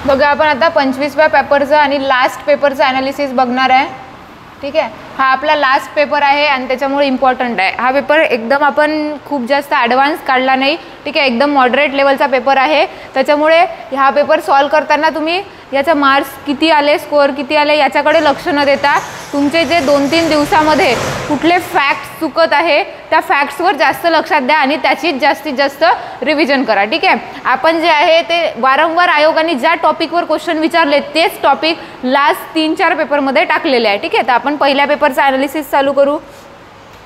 बघा आपण आता 25व्या पेपरचं आणि लास्ट पेपरचं ॲनालिसिस बघणार आहे. ठीक आहे, हा आपला लास्ट पेपर आहे आणि त्याच्यामुळे इम्पॉर्टंट आहे. हा पेपर एकदम आपण खूप जास्त ॲडव्हान्स काढला नाही. ठीक आहे, एकदम मॉडरेट लेवलचा पेपर आहे. त्याच्यामुळे हा पेपर सॉल्व करताना तुम्ही याचा मार्क्स किती आले, स्कोअर किती आले याच्याकडे लक्ष न देता तुमचे जे 2-3 दिवसामध्ये कुठले फॅक्ट्स चुकत आहे त्या फॅक्ट्सवर जास्त लक्षात द्या आणि त्याचीच जास्तीत जास्त रिव्हिजन करा. ठीक आहे, आपण जे आहे ते वारंवार आयोगाने ज्या टॉपिकवर क्वेश्चन विचारले तेच टॉपिक लास्ट 3-4 पेपरमध्ये टाकलेले आहे. ठीक आहे, तर आपण पहिल्या पेपरचं ॲनालिसिस चालू करू.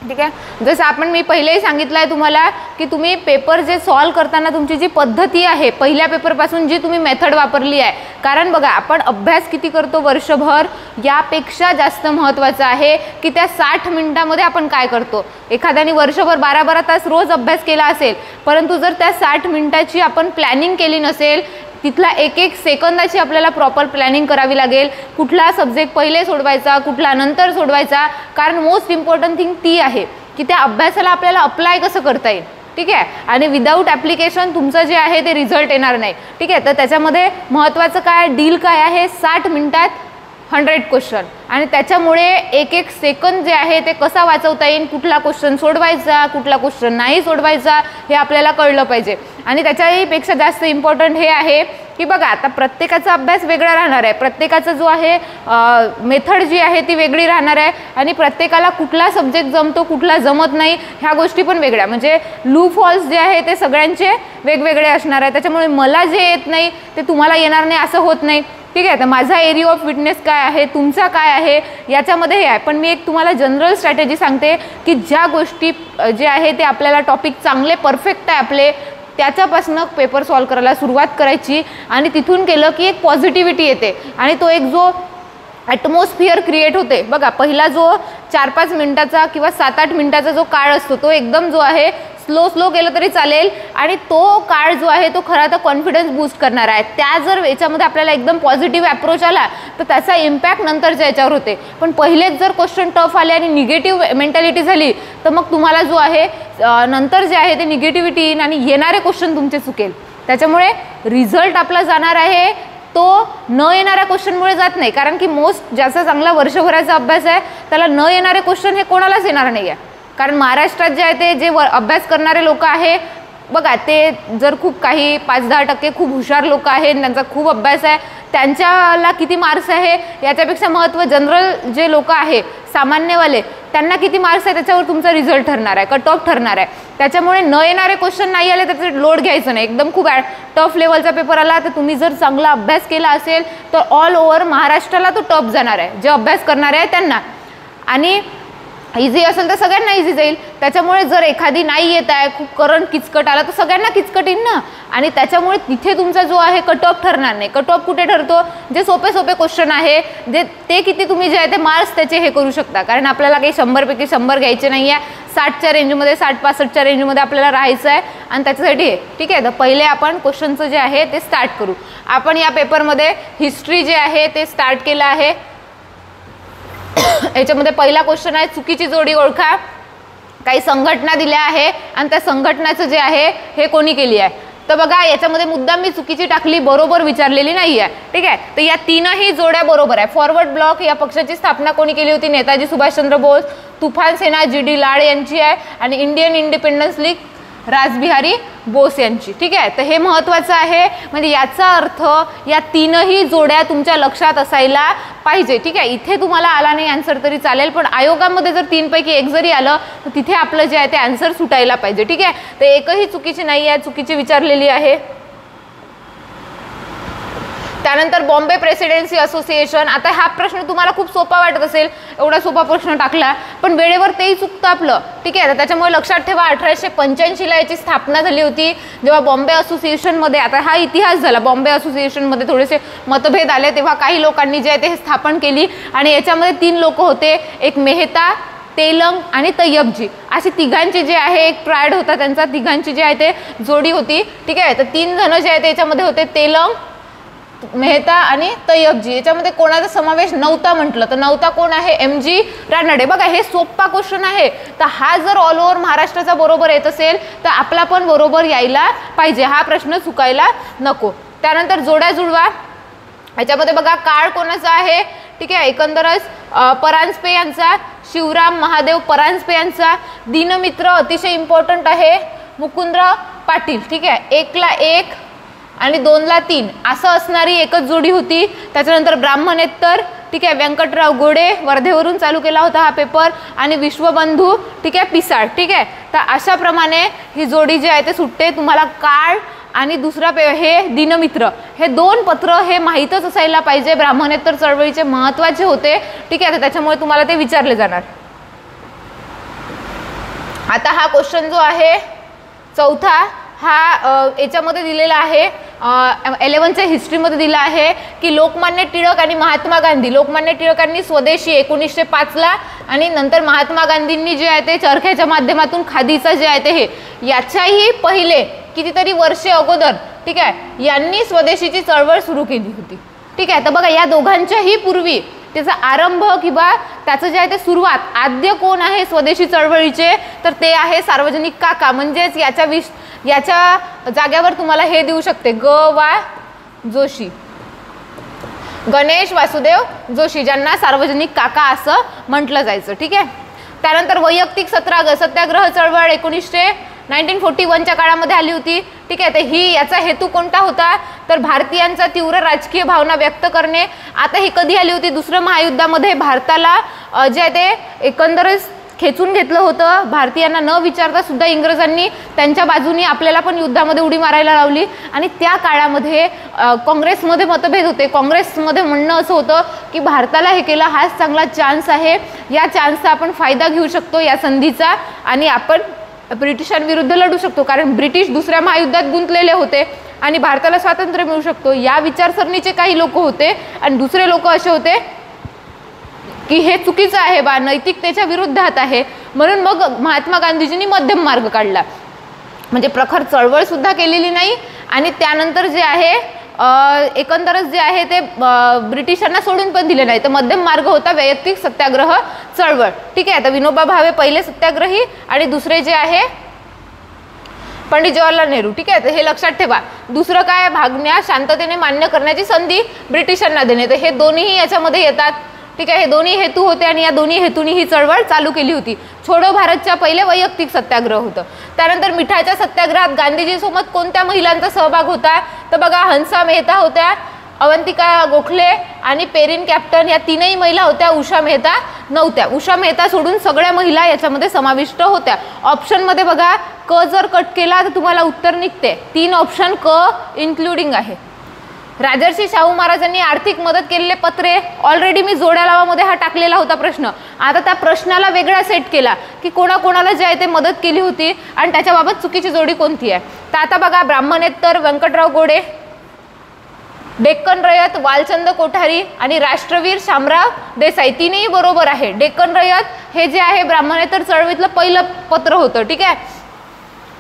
ठीक आहे, जसं आपण मी पहिलेही सांगितलं आहे तुम्हाला की तुम्ही पेपर जे सॉल्व करताना तुमची जी पद्धती आहे पहिल्या पेपरपासून जी तुम्ही मेथड वापरली आहे, कारण बघा आपण अभ्यास किती करतो वर्षभर यापेक्षा जास्त महत्त्वाचं आहे की त्या 60 मिनिटामध्ये आपण काय करतो. एखाद्याने वर्षभर 12-12 तास रोज अभ्यास केला असेल, परंतु जर त्या 60 मिनिटाची आपण प्लॅनिंग केली नसेल, तिथला एक सेकंदाची आपल्याला प्रॉपर प्लॅनिंग करावी लागेल. कुठला सब्जेक्ट पहिले सोडवायचा, कुठला नंतर सोडवायचा, कारण मोस्ट इम्पॉर्टंट थिंग ती आहे की त्या अभ्यासाला आपल्याला अप्लाय कसं करता येईल. ठीक आहे, आणि विदाऊट ॲप्लिकेशन तुमचं जे आहे ते रिझल्ट येणार नाही. ठीक आहे, तर त्याच्यामध्ये महत्त्वाचं काय डील काय आहे, 60 मिनिटात 100 क्वेश्चन आणि त्याच्यामुळे एक सेकंद जे आहे ते कसा वाचवता येईल, कुठला क्वेश्चन सोडवायचा, कुठला क्वेश्चन नाही सोडवायचा हे आपल्याला कळलं पाहिजे. आणि त्याच्याहीपेक्षा जास्त इम्पॉर्टंट हे आहे की बघा आता प्रत्येकाचा अभ्यास वेगळा राहणार आहे, प्रत्येकाचा जो आहे मेथड जी आहे ती वेगळी राहणार आहे आणि प्रत्येकाला कुठला सब्जेक्ट जमतो कुठला जमत नाही ह्या गोष्टी पण वेगळ्या, म्हणजे लू फॉल्स जे आहे ते सगळ्यांचे वेगवेगळे असणार आहे. त्याच्यामुळे मला जे येत नाही ते तुम्हाला येणार नाही असं होत नाही. ठीक आहे, तर माझा एरिया ऑफ विटनेस काय आहे, तुमचा काय आहे याच्यामध्ये हे आहे. पण मी एक तुम्हाला जनरल स्ट्रॅटेजी सांगते की ज्या गोष्टी जे आहे ते आपल्याला टॉपिक चांगले परफेक्ट आहे आपले त्याच्यापासून पेपर सॉल्व करायला सुरुवात करायची आणि तिथून केलं की एक पॉझिटिव्हिटी येते आणि तो एक जो ॲटमॉस्फिअर क्रिएट होते. बघा पहिला जो 4-5 मिनिटाचा किंवा 7-8 मिनिटाचा जो काळ असतो तो एकदम जो आहे स्लो केलं तरी चालेल आणि तो काळ जो आहे तो खरा तर कॉन्फिडन्स बूस्ट करणार आहे. त्या जर याच्यामध्ये आपल्याला एकदम पॉझिटिव्ह अप्रोच आला तर त्याचा इम्पॅक्ट नंतरच्या याच्यावर होते. पण पहिलेच जर क्वेश्चन टफ आले आणि निगेटिव्ह मेंटॅलिटी झाली तर मग तुम्हाला जो आहे नंतर जे आहे ते निगेटिव्हिटी येईल आणि येणारे क्वेश्चन तुमचे चुकेल. त्याच्यामुळे रिझल्ट आपला जाणार आहे तो न येणाऱ्या क्वेश्चनमुळे जात नाही, कारण की मोस्ट जास्त चांगला वर्षभराचा अभ्यास आहे त्याला न येणारे क्वेश्चन हे कोणालाच येणार नाही आहे. कारण महाराष्ट्रात जे आहे ते जे अभ्यास करणारे लोक आहे बघा ते जर खूप काही 5-10% खूप हुशार लोक आहेत त्यांचा खूप अभ्यास आहे त्यांच्याला किती मार्क्स आहे याच्यापेक्षा महत्त्व जनरल जे लोक आहे सामान्यवाले त्यांना किती मार्क्स आहे त्याच्यावर तुमचा रिझल्ट ठरणार आहे, कट ऑफ ठरणार आहे. त्याच्यामुळे न येणारे क्वेश्चन नाही आले त्याचे लोड घ्यायचं नाही. एकदम खूप टफ लेवलचा पेपर आला तर तुम्ही जर चांगला अभ्यास केला असेल तर ऑल ओव्हर महाराष्ट्राला तो टफ जाणार आहे जे अभ्यास करणारे आहे त्यांना. आणि इझी असेल तर सगळ्यांना इझी जाईल. त्याच्यामुळे जर एखादी नाही येत आहे खूप करंट किचकट आला तर सगळ्यांना किचकट येईल ना, आणि त्याच्यामुळे तिथे तुमचा जो आहे कट ऑफ ठरणार नाही. कट ऑफ कुठे ठरतो, जे सोपे क्वेश्चन आहे जे ते किती तुम्ही जे आहे ते मार्क्स त्याचे हे करू शकता. कारण आपल्याला काही 100पैकी 100 घ्यायचे नाही आहे, 60च्या रेंजमध्ये 60-65च्या रेंजमध्ये आपल्याला राहायचं आहे आणि त्याच्यासाठी हे. ठीक आहे, तर पहिले आपण क्वेश्चनचं जे आहे ते स्टार्ट करू. आपण या पेपरमध्ये हिस्ट्री जे आहे ते स्टार्ट केलं आहे. याच्यामध्ये पहिला क्वेश्चन आहे चुकीची जोडी ओळखा. काही संघटना दिल्या आहे आणि त्या संघटनाचं जे आहे हे कोणी केली आहे. तर बघा याच्यामध्ये मुद्दाम मी चुकीची टाकली, बरोबर विचारलेली नाही आहे. ठीक आहे, तर या तीनही जोड्या बरोबर आहे. फॉरवर्ड ब्लॉक या पक्षाची स्थापना कोणी केली होती, नेताजी सुभाषचंद्र बोस. तुफान सेना GD लाड यांची आहे आणि Indian Independence League Rash Behari Bose यांची. ठीक आहे, तर हे महत्त्वाचं आहे. म्हणजे याचा अर्थ या तीनही जोड्या तुमच्या लक्षात असायला पाहिजे. ठीक आहे, इथे तुम्हाला आला नाही आन्सर तरी चालेल, पण आयोगामध्ये जर 3 पैकी 1 जरी आलं तर तिथे आपलं जे आहे ते आन्सर सुटायला पाहिजे. ठीक आहे, तर एकही चुकीची नाही आहे, चुकीची विचारलेली आहे. त्यानंतर बॉम्बे प्रेसिडेन्सी असोसिएशन. आता हा प्रश्न तुम्हाला खूप सोपा वाटत असेल, एवढा सोपा प्रश्न टाकला पण वेळेवर तेही चुकतं आपलं. ठीक आहे, त्याच्यामुळे लक्षात ठेवा 1885ला याची स्थापना झाली होती जेव्हा बॉम्बे असोसिएशनमध्ये. आता हा इतिहास झाला, बॉम्बे असोसिएशनमध्ये थोडेसे मतभेद आले तेव्हा काही लोकांनी जे आहे ते स्थापन केली आणि याच्यामध्ये 3 लोक होते, एक मेहता, तेलंग आणि तय्यबजी. अशी तिघांची जे आहे एक ट्रायड होता त्यांचा, तिघांची जे आहे ते जोडी होती. ठीक आहे, तर 3 जण जे आहे ते याच्यामध्ये होते, तेलंग, मेहता आणि तय्यबजी. याच्यामध्ये कोणाचा समावेश नव्हता म्हटलं तर नव्हता कोण आहे, MG रानडे. बघा हे सोपा क्वेश्चन आहे, तर हा जर ऑल ओव्हर महाराष्ट्राचा बरोबर येत असेल तर आपला पण बरोबर यायला पाहिजे, हा प्रश्न चुकायला नको. त्यानंतर जोड्या जुळवा. ह्याच्यामध्ये बघा काळ कोणाचा आहे, ठीक आहे, एकंदरच परांजपे यांचा, शिवराम महादेव परांजपे यांचा. दीनमित्र अतिशय इम्पॉर्टंट आहे, मुकुंदराव पाटील, ठीक आहे. 1ला 1 आणि 2ला 3 असं असणारी एकच जोडी होती. त्याच्यानंतर ब्राह्मणेतर, ठीक आहे, व्यंकटराव गोडे वर्धेवरून चालू केला होता हा पेपर, आणि विश्वबंधू, ठीक आहे, पिसाळ, ठीक आहे. तर अशा प्रमाणे ही जोडी जी आहे ते सुटते. तुम्हाला काळ आणि दुसरा हे दीनमित्र हे 2 पत्र हे माहीतच असायला पाहिजे, ब्राह्मणेतर चळवळीचे महत्त्वाचे होते, ठीक आहे. तर त्याच्यामुळे तुम्हाला ते विचारले जाणार. आता हा क्वेश्चन जो आहे चौथा, हा याच्यामध्ये दिलेला आहे 11च्या हिस्ट्रीमध्ये दिला आहे की लोकमान्य टिळक आणि महात्मा गांधी, लोकमान्य टिळकांनी स्वदेशी 1905ला आणि नंतर महात्मा गांधींनी जे आहे ते चरख्याच्या माध्यमातून खादीचं जे आहे ते हे याच्याही पहिले कितीतरी वर्षे अगोदर, ठीक आहे, यांनी स्वदेशीची चळवळ सुरू केली होती, ठीक आहे. तर बघा या दोघांच्याही पूर्वी त्याचा आरंभ किंवा त्याचं जे आहे ते सुरुवात आद्य कोण आहे स्वदेशी चळवळीचे, तर ते आहे सार्वजनिक काका. म्हणजेच याच्या जाग्यावर तुम्हाला हे देऊ शकते ग वा जोशी, गणेश वासुदेव जोशी, ज्यांना सार्वजनिक काका असं म्हटलं जायचं, ठीक आहे. त्यानंतर वैयक्तिक सत्याग्रह चळवळ 1941च्या काळामध्ये आली होती, ठीक आहे. तर ही याचा हेतू कोणता होता, तर भारतीयांचा तीव्र राजकीय भावना व्यक्त करणे. आता ही कधी आली होती, दुसरं महायुद्धामध्ये भारताला जे आहे ते एकंदरच खेचून घेतलं होतं. भारतीयांना न विचारता सुद्धा इंग्रजांनी त्यांच्या बाजूने आपल्याला पण युद्धामध्ये उडी मारायला लावली, आणि त्या काळामध्ये काँग्रेसमध्ये मतभेद होते. काँग्रेसमध्ये म्हणणं असं होतं की भारताला हे केलं हाच चांगला चान्स आहे, या चान्सचा आपण फायदा घेऊ शकतो या संधीचा, आणि आपण ब्रिटिशांविरुद्ध लढू शकतो, कारण ब्रिटिश दुसऱ्या महायुद्धात गुंतलेले होते आणि भारताला स्वातंत्र्य मिळू शकतो, या विचारसरणीचे काही लोक होते. आणि दुसरे लोक असे होते की हे चुकीचं आहे बा, नैतिकतेच्या विरुद्धात आहे, म्हणून मग महात्मा गांधीजींनी मध्यम मार्ग काढला. म्हणजे प्रखर चळवळ सुद्धा केलेली नाही, आणि त्यानंतर जे आहे एकंदरच जे आहे ते ब्रिटिशांना सोडून पण दिले नाही. तर मध्यम मार्ग होता वैयक्तिक सत्याग्रह चळवळ, ठीक आहे. आता विनोबा भावे पहिले सत्याग्रही आणि दुसरे जे आहे पंडित जवाहरलाल नेहरू, ठीक आहे. तर हे लक्षात ठेवा. दुसरं काय, भागण्या शांततेने मान्य करण्याची संधी ब्रिटिशांना देणे. तर हे दोन्ही याच्यामध्ये येतात, ठीक आहे. हे दोन्ही हेतू होते आणि या दोन्ही हेतूंनी ही चळवळ चालू केली होती. छोडो भारतच्या पहिले वैयक्तिक सत्याग्रह होतं. त्यानंतर मिठाच्या सत्याग्रहात गांधीजीसोबत कोणत्या महिलांचा सहभाग होता, तर बघा हंसा मेहता होत्या, अवंतिका गोखले आणि पेरिन कॅप्टन या तीनही महिला होत्या. उषा मेहता नव्हत्या. उषा मेहता सोडून सगळ्या महिला याच्यामध्ये समाविष्ट होत्या. ऑप्शनमध्ये बघा क जर कट केला तर तुम्हाला उत्तर निघते. 3 ऑप्शन क इन्क्लुडिंग आहे. राजर्षी शाहू महाराजांनी आर्थिक मदत केलेले पत्रे, ऑलरेडी मी जोड्या लावामध्ये हा टाकलेला होता प्रश्न. आता त्या प्रश्नाला वेगळा सेट केला की कोणाकोणाला जे आहे ते मदत केली होती आणि त्याच्याबाबत चुकीची जोडी कोणती आहे. तर आता बघा ब्राह्मणेतर व्यंकटराव गोडे, डेक्कन रयत वालचंद कोठारी आणि राष्ट्रवीर शामराव देसाई, तीनही बरोबर आहे. डेक्कन रयत हे जे आहे ब्राह्मणेतर चळवळीतलं पहिलं पत्र होतं, ठीक आहे.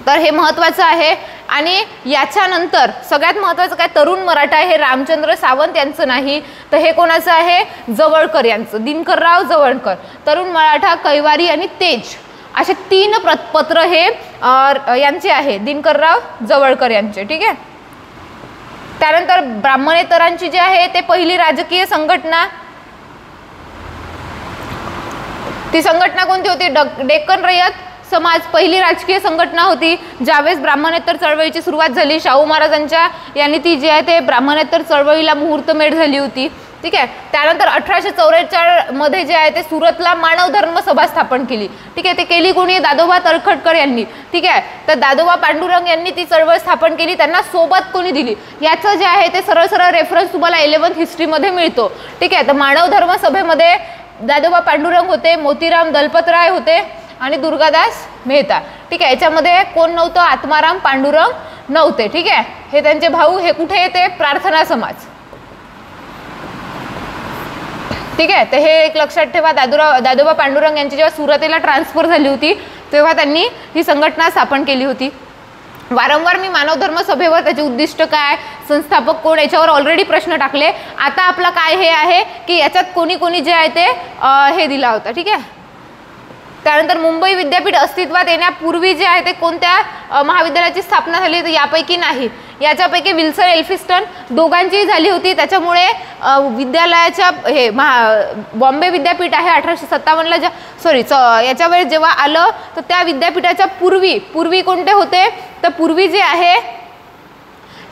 तर हे महत्त्वाचं आहे. आणि याच्यानंतर सगळ्यात महत्त्वाचं काय, तरुण मराठा हे रामचंद्र सावंत यांचं नाही, तर हे कोणाचं आहे, जवळकर यांचं, दिनकरराव जवळकर. तरुण मराठा, कैवारी आणि तेज असे 3 पत्र हे यांचे आहे, दिनकरराव जवळकर यांचे, ठीक आहे. त्यानंतर ब्राह्मणेतरांची जी आहे ते पहिली राजकीय संघटना, ती संघटना कोणती होती, डेक्कन रयत समाज पहिली राजकीय संघटना होती. ज्यावेळेस ब्राह्मणेतर चळवळीची सुरुवात झाली शाहू महाराजांच्या यांनी, ती जी आहे ते ब्राह्मणेतर चळवळीला मुहूर्तमेढ झाली होती, ठीक आहे. त्यानंतर 1844 मध्ये जे आहे ते सुरतला मानव धर्म सभा स्थापन केली, ठीक आहे. ते केली कोणी, दादोबा तळखटकर यांनी, ठीक आहे. तर दादोबा पांडुरंग यांनी ती चळवळ स्थापन केली. त्यांना सोबत कोणी दिली याचं जे आहे ते सरळ सरळ रेफरन्स तुम्हाला 11th हिस्ट्रीमध्ये मिळतो, ठीक आहे. तर मानव धर्म सभेमध्ये दादोबा पांडुरंग होते, मोतीराम दलपतराय होते आणि दुर्गादास मेहता, ठीक आहे. याच्यामध्ये कोण नव्हतं, आत्माराम पांडुरंग नव्हते, ठीक आहे. हे त्यांचे भाऊ. हे कुठे येते, प्रार्थना समाज, ठीक आहे. तर हे एक लक्षात ठेवा. दादोबा पांडुरंग यांची जेव्हा सुरतेला ट्रान्सफर झाली होती तेव्हा त्यांनी ही संघटना स्थापन केली होती. वारंवार मी मानव धर्म सभेवर त्याचे उद्दिष्ट काय, संस्थापक कोण, याच्यावर ऑलरेडी प्रश्न टाकले. आता आपला काय हे आहे की याच्यात कोणी कोणी जे आहे ते हे दिला होता, ठीक आहे. त्यानंतर मुंबई विद्यापीठ अस्तित्वात येण्यापूर्वी जे आहे ते कोणत्या महाविद्यालयाची स्थापना झाली, तर यापैकी नाही. याच्यापैकी विल्सन एल्फिन्स्टन दोघांचीही झाली होती. त्याच्यामुळे विद्यालयाच्या हे बॉम्बे विद्यापीठ आहे 1857ला याच्या वेळेस जेव्हा आलं तर त्या विद्यापीठाच्या पूर्वी कोणते होते, तर पूर्वी जे आहे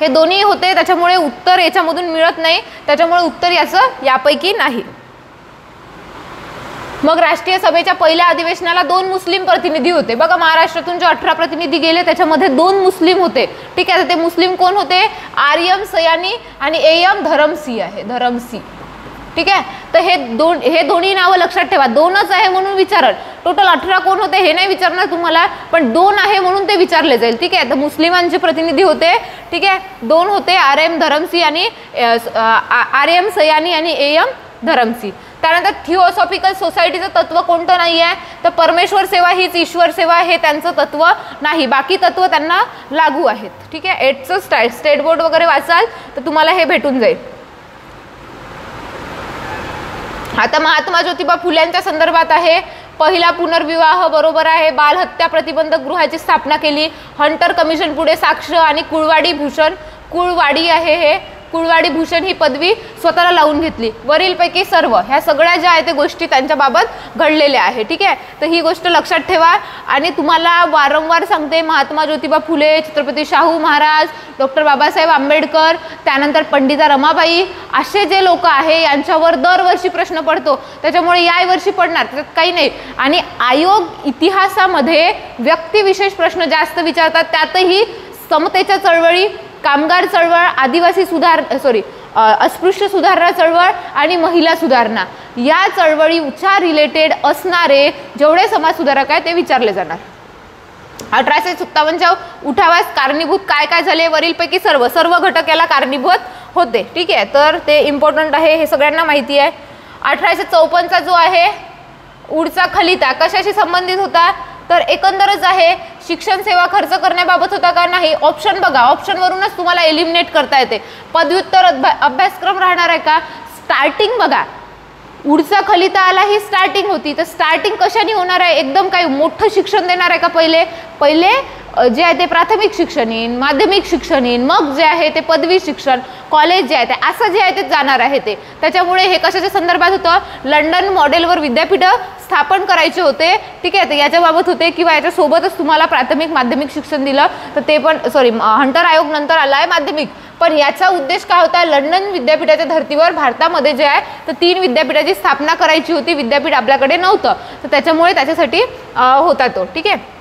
हे दोन्ही होते. त्याच्यामुळे उत्तर याच्यामधून मिळत नाही, त्याच्यामुळे उत्तर याचं यापैकी नाही. मग राष्ट्रीय सभेच्या पहिल्या अधिवेशनाला 2 मुस्लिम प्रतिनिधी होते. बघा महाराष्ट्रातून जे 18 प्रतिनिधी गेले त्याच्यामध्ये 2 मुस्लिम होते. ठीक आहे, ते मुस्लिम कोण होते, आर्यम सयानी आणि एम धरमसी आहे, धरमसी. ठीक आहे, तर हे दोन्ही नावं लक्षात ठेवा. 2च आहे म्हणून विचारल, टोटल 18 कोण होते हे नाही विचारणार तुम्हाला, पण 2 आहे म्हणून ते विचारले जाईल. ठीक आहे, तर मुस्लिमांचे प्रतिनिधी होते. ठीक आहे, 2 होते, आर्यम धरमसी आणि आर्यम सयानी आणि एम धरमसी. त्यानंतर थिओसॉफिकल सोसायटीचं तत्व कोणतं नाही आहे, तर परमेश्वर सेवा हीच ईश्वर सेवा हे त्यांचं तत्व नाही, बाकी तत्व त्यांना लागू आहेत. ठीक आहे, 8चं स्टेट बोर्ड वगैरे वाचाल तर तुम्हाला हे भेटून जाईल. आता महात्मा ज्योतिबा फुल्यांच्या संदर्भात आहे. पहिला पुनर्विवाह बरोबर आहे. बालहत्या प्रतिबंधक गृहाची स्थापना केली. हंटर कमिशन पुढे साक्ष आणि कुळवाडी भूषण, कुळवाडी आहे हे, कुळवाडी भूषण ही पदवी स्वतःला लावून घेतली. वरीलपैकी सर्व ह्या सगळ्या ज्या आहेत ते गोष्टी त्यांच्याबाबत घडलेल्या आहे. ठीक आहे, तर ही गोष्ट लक्षात ठेवा. आणि तुम्हाला वारंवार सांगते, महात्मा ज्योतिबा फुले, छत्रपती शाहू महाराज, डॉक्टर बाबासाहेब आंबेडकर, त्यानंतर पंडिता रमाबाई असे जे लोक आहे यांच्यावर दरवर्षी प्रश्न पडतो. त्याच्यामुळे या वर्षी पडणार त्याच्यात काही नाही. आणि आयोग इतिहासामध्ये व्यक्तिविशेष प्रश्न जास्त विचारतात. त्यातही समतेच्या चळवळी, कामगार चळवळ, आदिवासी अस्पृश्य सुधारणा चळवळ आणि महिला सुधारणा या चळवळीच्या रिलेटेड असणारे जेवढे समाज सुधारक आहे ते विचारले जाणार. 1857च्या उठावास कारणीभूत काय काय झाले, वरीलपैकी सर्व घटक याला कारणीभूत होते. ठीक आहे, तर ते इम्पॉर्टंट आहे, हे सगळ्यांना माहिती आहे. 1854चा जो आहे उडचा खलिता कशाशी संबंधित होता, तर एकंदरच आहे शिक्षण सेवा खर्च करण्याबाबत होता का, नाही. ऑप्शन बघा, ऑप्शनवरूनच तुम्हाला एलिमिनेट करता येते. पदव्युत्तर अभ्यासक्रम राहणार आहे का, स्टार्टिंग बघा, उडचा खलिता आला ही स्टार्टिंग होती, तर स्टार्टिंग कशाने होणार आहे, एकदम काही मोठं शिक्षण देणार आहे का, पहिले जे आहे ते प्राथमिक शिक्षण येईन, माध्यमिक शिक्षण येईन, मग जे आहे ते पदवी शिक्षण, कॉलेज जे आहे ते असं जे आहे ते जाणार आहे ते. त्याच्यामुळे हे कशाच्या संदर्भात होतं, लंडन मॉडेलवर विद्यापीठ स्थापन करायचे होते. ठीक आहे, तर याच्याबाबत होते किंवा याच्यासोबतच तुम्हाला प्राथमिक माध्यमिक शिक्षण दिलं तर ते पण हंटर आयोग नंतर आला आहे माध्यमिक, पण याचा उद्देश काय होता, लंडन विद्यापीठाच्या धर्तीवर भारतामध्ये जे आहे तर 3 विद्यापीठाची स्थापना करायची होती. विद्यापीठ आपल्याकडे नव्हतं, तर त्याच्यामुळे त्याच्यासाठी होता तो. ठीक आहे,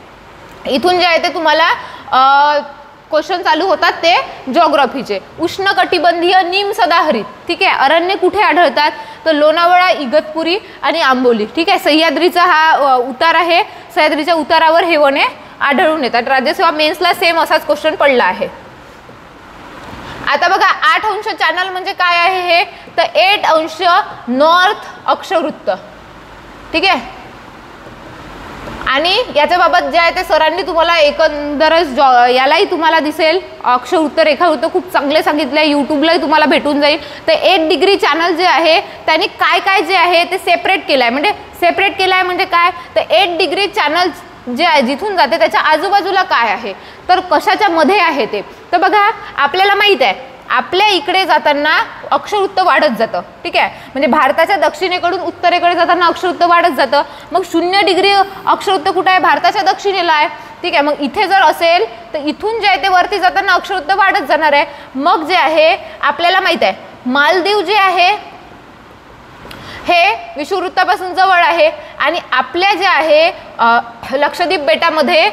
इथून जे आहे ते तुम्हाला क्वेश्चन चालू होतात ते जिओग्राफीचे. उष्णकटिबंधीय निम सदाहरित. ठीक आहे, अरण्य कुठे आढळतात, तर लोणावळा, इगतपुरी आणि आंबोली. ठीक आहे, सह्याद्रीचा हा उतार आहे, सह्याद्रीच्या उतारावर हे वने आढळून येतात. राज्यसेवा मेन्सला सेम असाच क्वेश्चन पडला आहे. आता बघा 8 अंश चॅनल म्हणजे काय आहे हे, तर 8 अंश नॉर्थ अक्षवृत्त. ठीक आहे, आणि याच्या बाबत जे आहे ते सरांनी तुम्हाला एकंदरच यालाही तुम्हाला दिसेल, अक्षवृत्त रेखावृत्त खूप चांगले सांगितले, यूट्यूबलाही तुम्हाला भेटून जाईल. तर 8 डिग्री चॅनल जे आहे त्यांनी काय काय जे आहे ते सेपरेट केलं आहे. म्हणजे सेपरेट केलं आहे म्हणजे काय, तर 8 डिग्री चॅनल जे आहे जिथून जाते त्याच्या आजूबाजूला काय आहे, तर कशाच्या मध्ये आहे ते. तर बघा आपल्याला माहित आहे आपल्या इकडे जाताना अक्षवृत्त वाढत जातं. ठीक आहे, म्हणजे भारताच्या दक्षिणेकडून उत्तरेकडे जाताना अक्षवृत्त वाढत जातं. मग 0 डिग्री अक्षवृत्त कुठे आहे, भारताच्या दक्षिणेला आहे. ठीक आहे, मग इथे जर असेल तर इथून जे आहे ते वरती जाताना अक्षवृत्त वाढत जाणार आहे. मग जे आहे आपल्याला माहित आहे मालदीव जे आहे हे विषुववृत्तापासून जवळ आहे, आणि आपल्या जे आहे लक्षद्वीप बेटामध्ये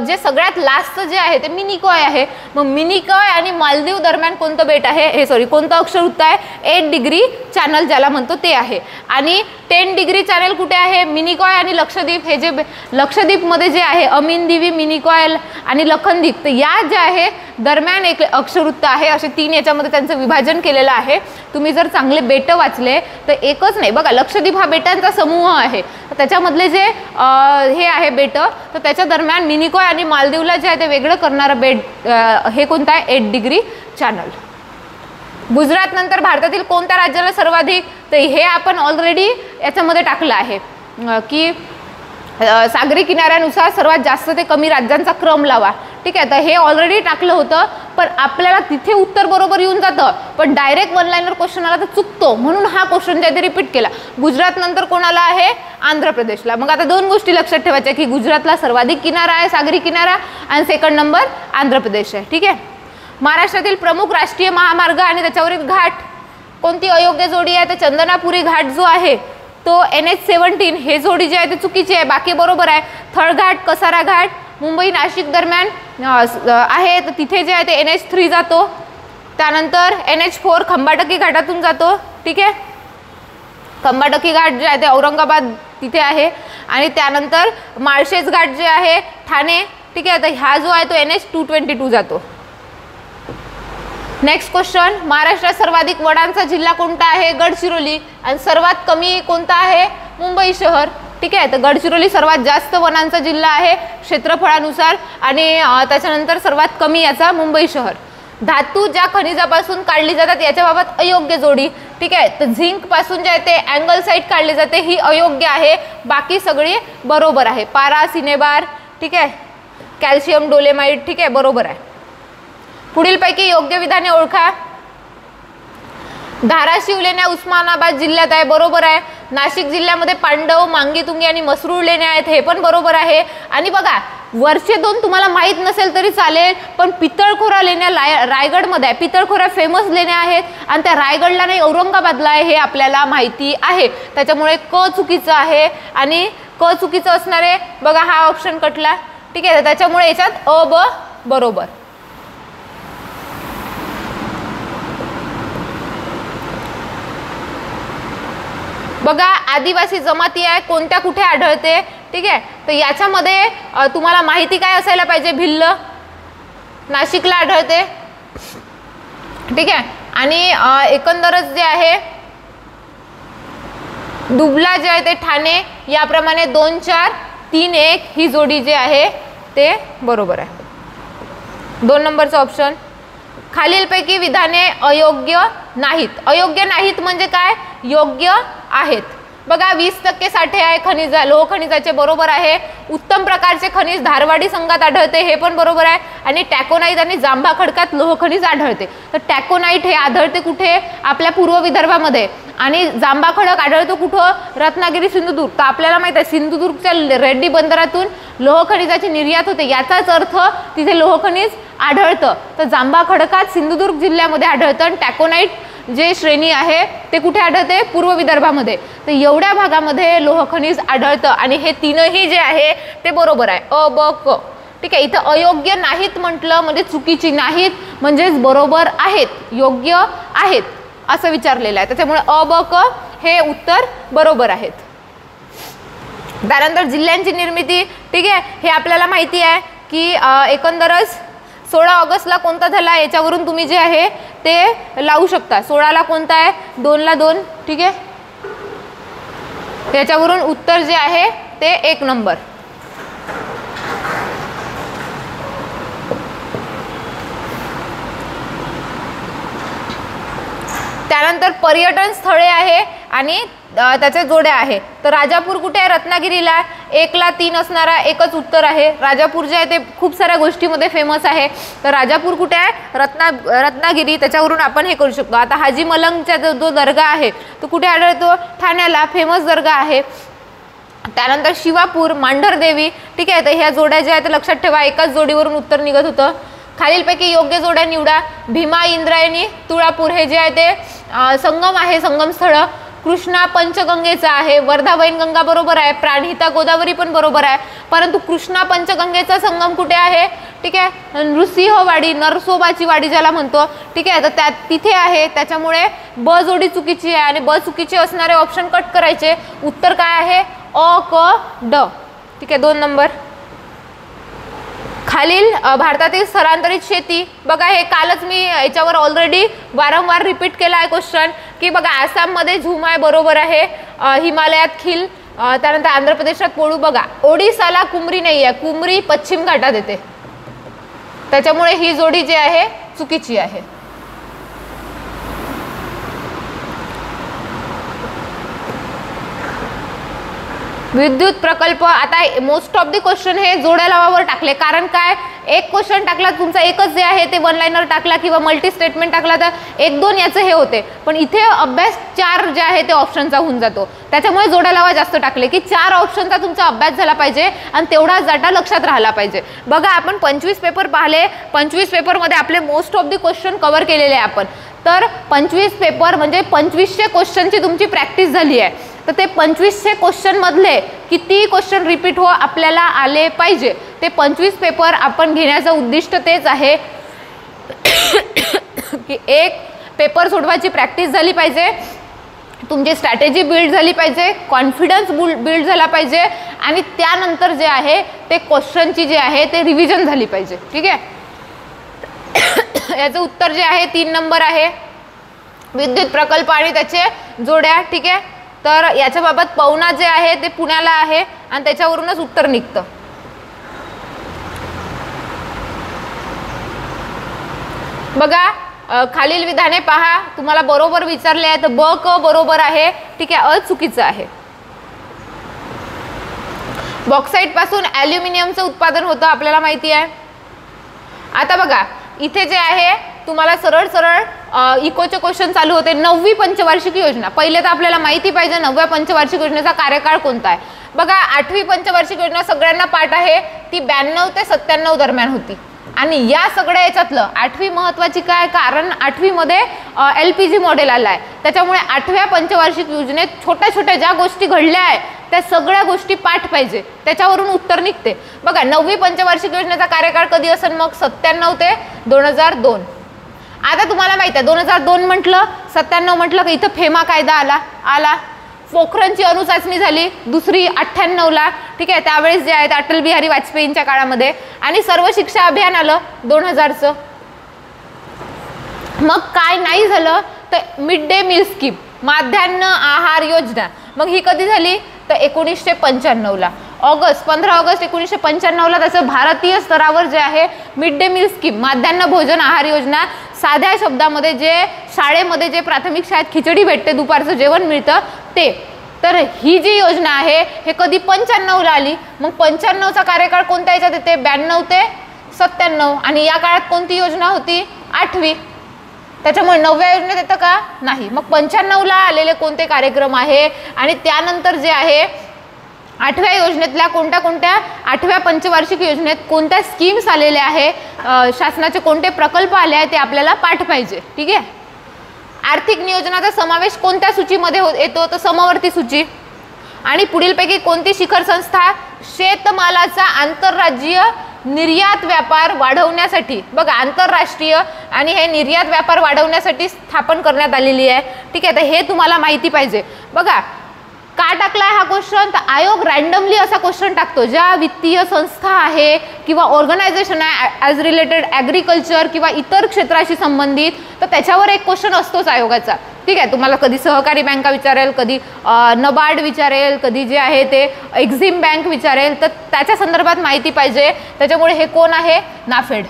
जे सगळ्यात लास्टचं जे आहे ते मिनिकॉय आहे. मग मिनिकॉय आणि मालदीव दरम्यान कोणतं बेट आहे, हे कोणतं अक्षवृत्त आहे, 8 डिग्री चॅनल ज्याला म्हणतो ते आहे. आणि 10 डिग्री चॅनल कुठे आहे, मिनिकॉय आणि लक्षद्वीप. हे जे लक्षद्वीपमध्ये जे आहे अमीनदीवी, मिनिकॉय आणि लखनदीप, तर या ज्या आहे दरम्यान एक अक्षवृत्त आहे. असे 3 याच्यामध्ये त्यांचं विभाजन केलेलं आहे. तुम्ही जर चांगले बेट वाचले तर एकच नाही बघा, लक्षद्वीप हा बेटांचा समूह आहे, तर त्याच्यामधले जे हे आहे बेट, तर त्याच्या दरम्यान मिनिकॉय आणि मालदीवला जे आहे ते वेगळं करणारं बेट हे कोणतं आहे, 8 डिग्री चॅनल. गुजरात नंतर भारतातील कोणत्या राज्याला सर्वाधिक, तर हे आपण ऑलरेडी याच्यामध्ये टाकलं आहे की सागरी किनाऱ्यानुसार सर्वात जास्त ते कमी राज्यांचा क्रम लावा. ठीक आहे, तर हे ऑलरेडी टाकलं होतं, पण आपल्याला तिथे उत्तर बरोबर येऊन जातं, पण डायरेक्ट वन लाईनर क्वेश्चन आला तर चुकतो, म्हणून हा क्वेश्चन जे आहे ते रिपीट केला. गुजरात नंतर कोणाला आहे? आंध्र प्रदेशला. मग आता दोन गोष्टी लक्षात ठेवायच्या की गुजरातला सर्वाधिक किनारा आहे, सागरी किनारा, आणि सेकंड नंबर आंध्र प्रदेश आहे. ठीक आहे. महाराष्ट्रातील प्रमुख राष्ट्रीय महामार्ग आणि त्याच्यावरील घाट कोणती अयोग्य जोडी आहे? तर चंदनापुरी घाट जो आहे तो NH-17 हे जोडी जी आहे ते चुकीची आहे, बाकी बरोबर आहे. थळघाट, कसारा घाट मुंबई नाशिक दरम्यान आहे, तर तिथे जे आहे ते NH-3 जातो. त्यानंतर NH-4 खंबाटकी घाटातून जातो. ठीक आहे, खंबाटकी घाट जे आहे ते औरंगाबाद तिथे आहे. आणि त्यानंतर माळशेज घाट जे आहे ठाणे. ठीक आहे, तर हा जो आहे तो NH-222 जातो. नेक्स्ट क्वेश्चन, महाराष्ट्रात सर्वाधिक वनांचा जिल्हा कोणता आहे? गडचिरोली. आणि सर्वात कमी कोणता आहे? मुंबई शहर. ठीक आहे, तर गडचिरोली सर्वात जास्त वनांचा जिल्हा आहे क्षेत्रफळानुसार, आणि त्याच्यानंतर सर्वात कमी याचा मुंबई शहर. धातू ज्या खनिजापासून काढली जातात याच्याबाबत अयोग्य जोडी. ठीक आहे, तर झिंक पासून जे आहे ते अँगलसाईट काढली जाते, ही अयोग्य आहे, बाकी सगळी बरोबर आहे. पारा, सिनेबार, ठीक आहे, कॅल्शियम डोलेमाइट, ठीक आहे, बरोबर आहे. पुढीलपैकी योग्य विधाने ओळखा. धाराशिव लेण्या उस्मानाबाद जिल्ह्यात आहे, बरोबर आहे. नाशिक जिल्ह्यामध्ये पांडव, मांगीतुंगी आणि मसरूळ लेण्या आहेत, हे पण बरोबर आहे. आणि बघा, वरचे दोन तुम्हाला माहीत नसेल तरी चालेल, पण पितळखोरा लेण्या रायगडमध्ये आहे. पितळखोरा फेमस लेण्या आहेत, आणि त्या रायगडला नाही औरंगाबादला आहे, हे आपल्याला माहिती आहे. त्याच्यामुळे क चुकीचं आहे, आणि क चुकीचं असणार आहे. बघा, हा ऑप्शन कटला. ठीक आहे, त्याच्यामुळे याच्यात अ ब बरोबर. बघा, आदिवासी जमाती आहे, कोणत्या कुठे आढळते? ठीक आहे, तर याच्यामध्ये तुम्हाला माहिती काय असायला पाहिजे? भिल्ल नाशिकला आढळते. ठीक आहे, आणि एकंदरच जे आहे दुबला जे आहे ते ठाणे, याप्रमाणे 2, 4, 3, 1 ही जोडी जे आहे ते बरोबर आहे. 2 नंबरचा ऑप्शन. खालीलपैकी विधाने अयोग्य नाहीत. अयोग्य नाहीत म्हणजे काय? योग्य आहेत. बघा, 20% साठे आहे खनिज, लोह खनिजाचे, बरोबर आहे. उत्तम प्रकारचे खनिज धारवाडी संघात आढळते, हे पण बरोबर आहे. आणि टॅकोनाईट आणि जांभा खडकात लोह खनिज आढळते. तर टॅकोनाईट हे आढळते कुठे? आपल्या पूर्व विदर्भामध्ये. आणि जांभा खडक आढळतो कुठं? रत्नागिरी, सिंधुदुर्ग. तर आपल्याला माहित आहे सिंधुदुर्गच्या रेड्डी बंदरातून लोह खनिजाची निर्यात होते, याचाच अर्थ तिथे लोह खनिज आढळतं. तर जांभा खडकात सिंधुदुर्ग जिल्ह्यामध्ये आढळतं, आणि टॅकोनाईट जे श्रेणी आहे ते कुठे आढळते? पूर्व विदर्भामध्ये. तर एवढ्या भागामध्ये लोह खनिज आढळतं, आणि हे तीनही जे आहे ते बरोबर आहे, अ ब क. ठीक आहे, इथं अयोग्य नाहीत म्हटलं म्हणजे चुकीची नाहीत म्हणजेच बरोबर आहेत, योग्य आहेत असं विचारलेलं आहे. त्याच्यामुळे अ ब क हे उत्तर बरोबर आहेत. त्यानंतर जिल्ह्यांची निर्मिती. ठीक आहे, हे आपल्याला माहिती आहे की एकंदरच 16 ऑगस्टला कोणता झाला याच्यावरून तुम्ही जे आहे ते लावू शकता. 16ला कोणता आहे? 2ला 2. ठीक आहे, याच्यावरून उत्तर जे आहे ते 1 नंबर. त्यानंतर पर्यटन स्थळे आहे आणि त्याचे जोड्या आहे. तर राजापूर कुठे आहे? रत्नागिरीला. 1ला 3 असणारा एकच उत्तर आहे. राजापूर जे आहे ते खूप साऱ्या गोष्टीमध्ये फेमस आहे. तर राजापूर कुठे आहे? रत्नागिरी. त्याच्यावरून आपण हे करू शकतो. आता हाजी मलंगचा जो दर्गा आहे तो कुठे आढळतो? ठाण्याला. फेमस दर्गा आहे. त्यानंतर शिवापूर, मांढरदेवी. ठीक आहे, तर ह्या जोड्या ज्या आहेत लक्षात ठेवा, एकाच जोडीवरून उत्तर निघत होतं. खालीलपैकी योग्य जोड्या निवडा. भीमा, इंद्रायणी, तुळापूर हे जे आहे ते संगम आहे, संगम स्थळ. कृष्णा पंचगंगेचा आहे. वर्धा वैनगंगा बरोबर आहे. प्राणहिता गोदावरी पण बरोबर आहे. परंतु कृष्णा पंचगंगेचा संगम कुठे आहे? ठीक आहे, नृसिंहवाडी, नरसोबाची वाडी ज्याला म्हणतो. ठीक आहे, तर तिथे आहे. त्याच्यामुळे ब जोडी चुकीची आहे, आणि ब चुकीचे असणारे ऑप्शन कट करायचे. उत्तर काय आहे? अ क ड. ठीक आहे, 2 नंबर. खालील भारतातील स्थलांतरित शेती. बघा, हे कालच मी याच्यावर ऑलरेडी वारंवार रिपीट केला आहे क्वेश्चन की बघा, आसाममध्ये झूम आहे, बरोबर आहे. हिमालयात खील. त्यानंतर आंध्र प्रदेशात पोळू. बघा, ओडिसाला कुमरी नाही आहे, कुमरी पश्चिम घाटात येते. त्याच्यामुळे ही जोडी जी आहे चुकीची आहे. विद्युत प्रकल्प, आता मोस्ट ऑफ द क्वेश्चन हे जोड्या लावावर टाकले, कारण काय, एक क्वेश्चन टाकला तुमचा एकच जे आहे ते वन लाइनर टाकला किंवा मल्टी स्टेटमेंट टाकला तर एक दोन याचं हे होते, पण इथे अभ्यास 4 जे आहे ते ऑप्शनचा होऊन जातो, त्याच्यामुळे जोड्या लावा जास्त टाकले की 4 ऑप्शनचा तुमचा अभ्यास झाला पाहिजे आणि तेवढा डाटा लक्षात राहिला पाहिजे. बघा आपण 25 पेपर पाहिले, 25 पेपरमध्ये आपले most of the question cover केलेले आहे आपण, तर 25 पेपर म्हणजे 2500 क्वेश्चनची तुमची प्रॅक्टिस झाली आहे, तर ते 2500 क्वेश्चन मधले किती क्वेश्चन रिपीट हो आपल्याला आले पाहिजे, ते 25 पेपर आपण घेण्याचं उद्दिष्ट तेच आहे की एक पेपर सोडवायची प्रॅक्टिस झाली पाहिजे, तुमची स्ट्रॅटेजी बिल्ड झाली पाहिजे, कॉन्फिडन्स बिल्ड झाला पाहिजे आणि त्यानंतर जे आहे ते क्वेश्चनची जे आहे ते रिव्हिजन झाली पाहिजे. ठीक आहे, याचं उत्तर जे आहे 3 नंबर आहे, विद्युत प्रकल्प आणि त्याचे जोड्या. ठीक आहे, तर याच्या बाबत पवना जे आहे ते पुण्याला आहे आणि त्याच्यावरूनच उत्तर निघतं. बघा खालील विधाने पहा, तुम्हाला बरोबर विचारले आहे तर ब क बरोबर आहे. ठीक आहे, अ चुकीचं आहे. बॉक्साईट पासून ॲल्युमिनियमचं उत्पादन होतं आपल्याला माहिती आहे. आता बघा इथे जे आहे तुम्हाला सरळ सरळ इकोचे क्वेश्चन चालू होते. 9वी पंचवार्षिक योजना, पहिले तर आपल्याला माहिती पाहिजे 9व्या पंचवार्षिक योजनेचा कार्यकाळ कोणता आहे. बघा 8वी पंचवार्षिक योजना सगळ्यांना पाठ आहे, ती 92 ते 97 दरम्यान होती आणि या सगळ्या याच्यातलं 8वी महत्त्वाची काय, कारण 8वी मध्ये LPG मॉडेल आला आहे, त्याच्यामुळे 8व्या पंचवार्षिक योजनेत छोट्या छोट्या ज्या गोष्टी घडल्या आहे त्या सगळ्या गोष्टी पाठ पाहिजे, त्याच्यावरून उत्तर निघते. बघा 9वी पंचवार्षिक योजनेचा कार्यकाळ कधी असेल मग 97 ते 2002. आता तुम्हाला माहिती आहे 2002 म्हटलं 97 म्हटलं की इथं फेमा कायदा आला, पोखरणची अणुचाचणी झाली दुसरी 98ला. ठीक आहे, त्यावेळेस जे आहे अटल बिहारी वाजपेयींच्या काळामध्ये, आणि सर्व शिक्षा अभियान आलं 2000चं. मग काय नाही झालं तर मिड डे मील स्कीम, माध्यान्ह आहार योजना, मग ही कधी झाली तर 1995ला, 15 ऑगस्ट 1995ला त्याचं भारतीय स्तरावर जे आहे मिड डे मील स्कीम, माध्यान्ह भोजन आहार योजना, साध्या शब्दामध्ये जे शाळेमध्ये जे प्राथमिक शाळेत खिचडी भेटते, दुपारचं जेवण मिळतं ते, तर ही जी योजना आहे हे कधी 95ला आली. मग 95चा कार्यकाळ कोणत्या याच्यात येते, 92 ते 97, आणि या काळात कोणती योजना होती, 8वी, त्याच्यामुळे 9व्या योजनेत येतं का नाही. मग 95ला आलेले कोणते कार्यक्रम आहे आणि त्यानंतर जे आहे 8व्या योजनेतल्या कोणत्या 8व्या पंचवार्षिक योजनेत कोणत्या स्कीम्स आलेल्या आहे, शासनाचे कोणते प्रकल्प आले आहे ते आपल्याला पाठ पाहिजे. ठीक आहे, आर्थिक नियोजनाचा समावेश कोणत्या सूचीमध्ये येतो तर समवर्ती सूची. आणि पुढीलपैकी कोणती शिखर संस्था शेतमालाचा आंतरराज्यीय निर्यात व्यापार वाढवण्यासाठी, बघा आंतरराष्ट्रीय आणि हे निर्यात व्यापार वाढवण्यासाठी स्थापन करण्यात आलेली आहे. ठीक आहे, तर हे तुम्हाला माहिती पाहिजे. बघा का टाकलाय हा क्वेश्चन, तर आयोग रँडमली असा क्वेश्चन टाकतो ज्या वित्तीय संस्था आहे किंवा ऑर्गनायझेशन आहे ॲज रिलेटेड ॲग्रिकल्चर किंवा इतर क्षेत्राशी संबंधित, तर त्याच्यावर एक क्वेश्चन असतोच आयोगाचा. ठीक आहे, तुम्हाला कधी सहकारी बँका विचारेल, कधी नबार्ड विचारेल, कधी जे आहे ते एक्झिम बँक विचारेल, तर त्याच्या संदर्भात माहिती पाहिजे. त्याच्यामुळे हे कोण आहे, नाफेड.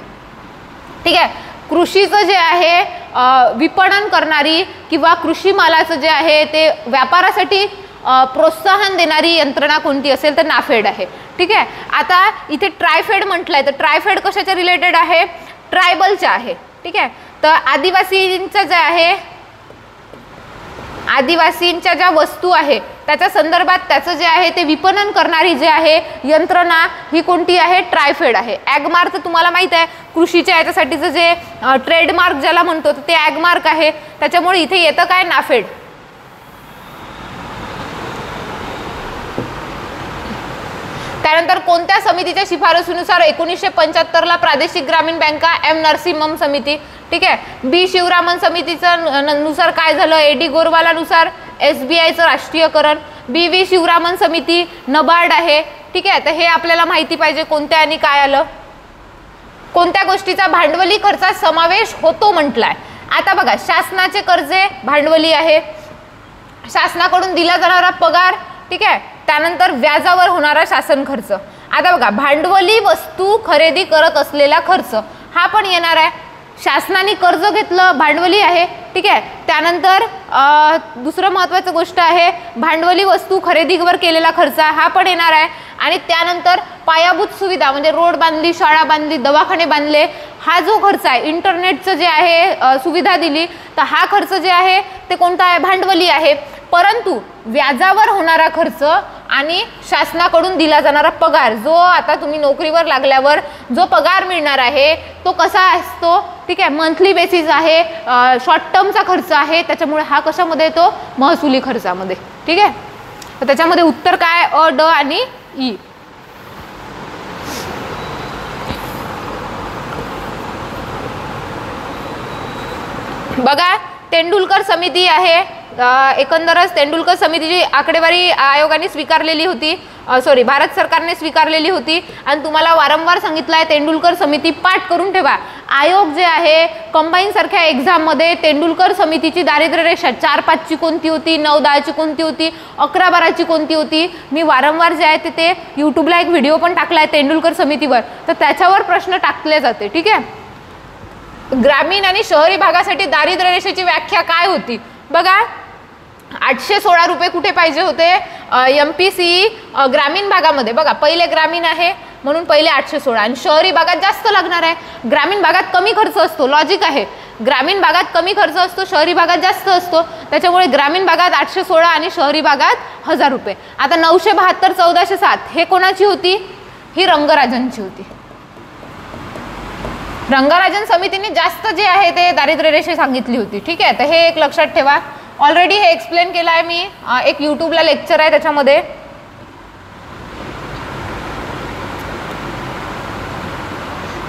ठीक आहे, कृषीचं जे आहे विपणन करणारी किंवा कृषी मालाचं जे आहे ते व्यापारासाठी प्रोत्साहन देणारी यंत्रणा कोणती असेल तर नाफेड आहे. ठीक आहे, आता इथे ट्रायफेड म्हटलंय, तर ट्रायफेड कशाच्या रिलेटेड आहे, ट्रायबलच्या आहे. ठीक आहे, तर आदिवासींचं जे आहे, आदिवासींच्या ज्या वस्तू आहे त्याच्या संदर्भात त्याचं जे आहे ते विपणन करणारी जे आहे यंत्रणा ही कोणती आहे, ट्रायफेड आहे. ॲगमार्क तुम्हाला माहित आहे कृषीच्या याच्यासाठीचं जे ट्रेडमार्क ज्याला म्हणतो ते ॲगमार्क आहे, त्याच्यामुळे इथे येतं काय, नाफेड. त्यानंतर कोणत्या समितीच्या शिफारसीनुसार 1975ला प्रादेशिक ग्रामीण बँका एम नरसिंहम समिती. ठीक आहे, बी शिवरामन समितीचं नुसार काय झालं, AD गोरवालानुसार SBIचं राष्ट्रीयकरण, BV शिवरामन समिती नबार्ड आहे. ठीक आहे, तर हे आपल्याला माहिती पाहिजे कोणत्या आणि काय आलं, कोणत्या गोष्टीचा भांडवली खर्चात समावेश होतो म्हटलाय. आता बघा शासनाचे कर्जे भांडवली आहे, शासनाकडून दिला जाणारा पगार. ठीक आहे, त्यानंतर व्याजावर होणारा शासन खर्च. आता बघा भांडवली वस्तू खरेदी करत असलेला खर्च हा पण येणार आहे. शासनाने कर्ज घेतलं भांडवली आहे, ठीक आहे. त्यानंतर दुसरं महत्त्वाचं गोष्ट आहे भांडवली वस्तू खरेदीवर केलेला खर्च हा पण येणार आहे. आणि त्यानंतर पायाभूत सुविधा म्हणजे रोड बांधली, शाळा बांधली, दवाखाने बांधले, हा जो खर्च आहे, इंटरनेटचं जे आहे सुविधा दिली, तर हा खर्च जे आहे ते कोणता आहे, भांडवली आहे. परंतु व्याजावर होणारा खर्च आणि शासनाकडून दिला जाणारा पगार, जो आता तुम्ही नोकरीवर लागल्यावर जो पगार मिळणार आहे तो कसा असतो, ठीक आहे, मंथली बेसिस आहे, शॉर्ट टर्मचा खर्च आहे, त्याच्यामुळे हा कशामध्ये येतो, महसुली खर्चामध्ये. ठीक आहे. तर त्याच्यामध्ये उत्तर काय, अ, ड आणि ई. बघा तेंडुलकर समिती आहे, एकंदरच तेंडुलकर समितीची आकडेवारी आयोगाने स्वीकारलेली होती, सॉरी भारत सरकारने स्वीकारलेली होती. आणि तुम्हाला वारंवार सांगितलं आहे तेंडुलकर समिती पाठ करून ठेवा. आयोग जे आहे कंबाईन सारख्या एक्झाममध्ये तेंडुलकर समितीची दारिद्र्य रेषा 4-5ची कोणती होती, 9-10ची कोणती होती, 11-12ची कोणती होती, मी वारंवार जे आहे ते यूट्यूबला एक व्हिडिओ पण टाकला आहे तेंडुलकर समितीवर, तर त्याच्यावर प्रश्न टाकले जाते. ठीक आहे. ग्रामीण आणि शहरी भागासाठी दारिद्र्य रेषेची व्याख्या काय होती बघा. 816 रुपये कुठे पाहिजे होते, MPC ग्रामीण भागामध्ये. बघा पहिले ग्रामीण आहे म्हणून पहिले 816 आणि शहरी भागात जास्त लागणार आहे. ग्रामीण भागात कमी खर्च असतो, लॉजिक आहे, ग्रामीण भागात कमी खर्च असतो, शहरी भागात जास्त असतो, त्याच्यामुळे ग्रामीण भागात 816 आणि शहरी भागात 1000 रुपये. आता 972 1407 हे कोणाची होती, ही रंगराजनची होती. रंगराजन समितीने जास्त जे आहे ते दारिद्र्य रेषे सांगितली होती. ठीक आहे. तर हे एक लक्षात ठेवा. ऑलरेडी हे एक्सप्लेन केलं आहे मी, एक यूट्यूबला लेक्चर आहे त्याच्यामध्ये.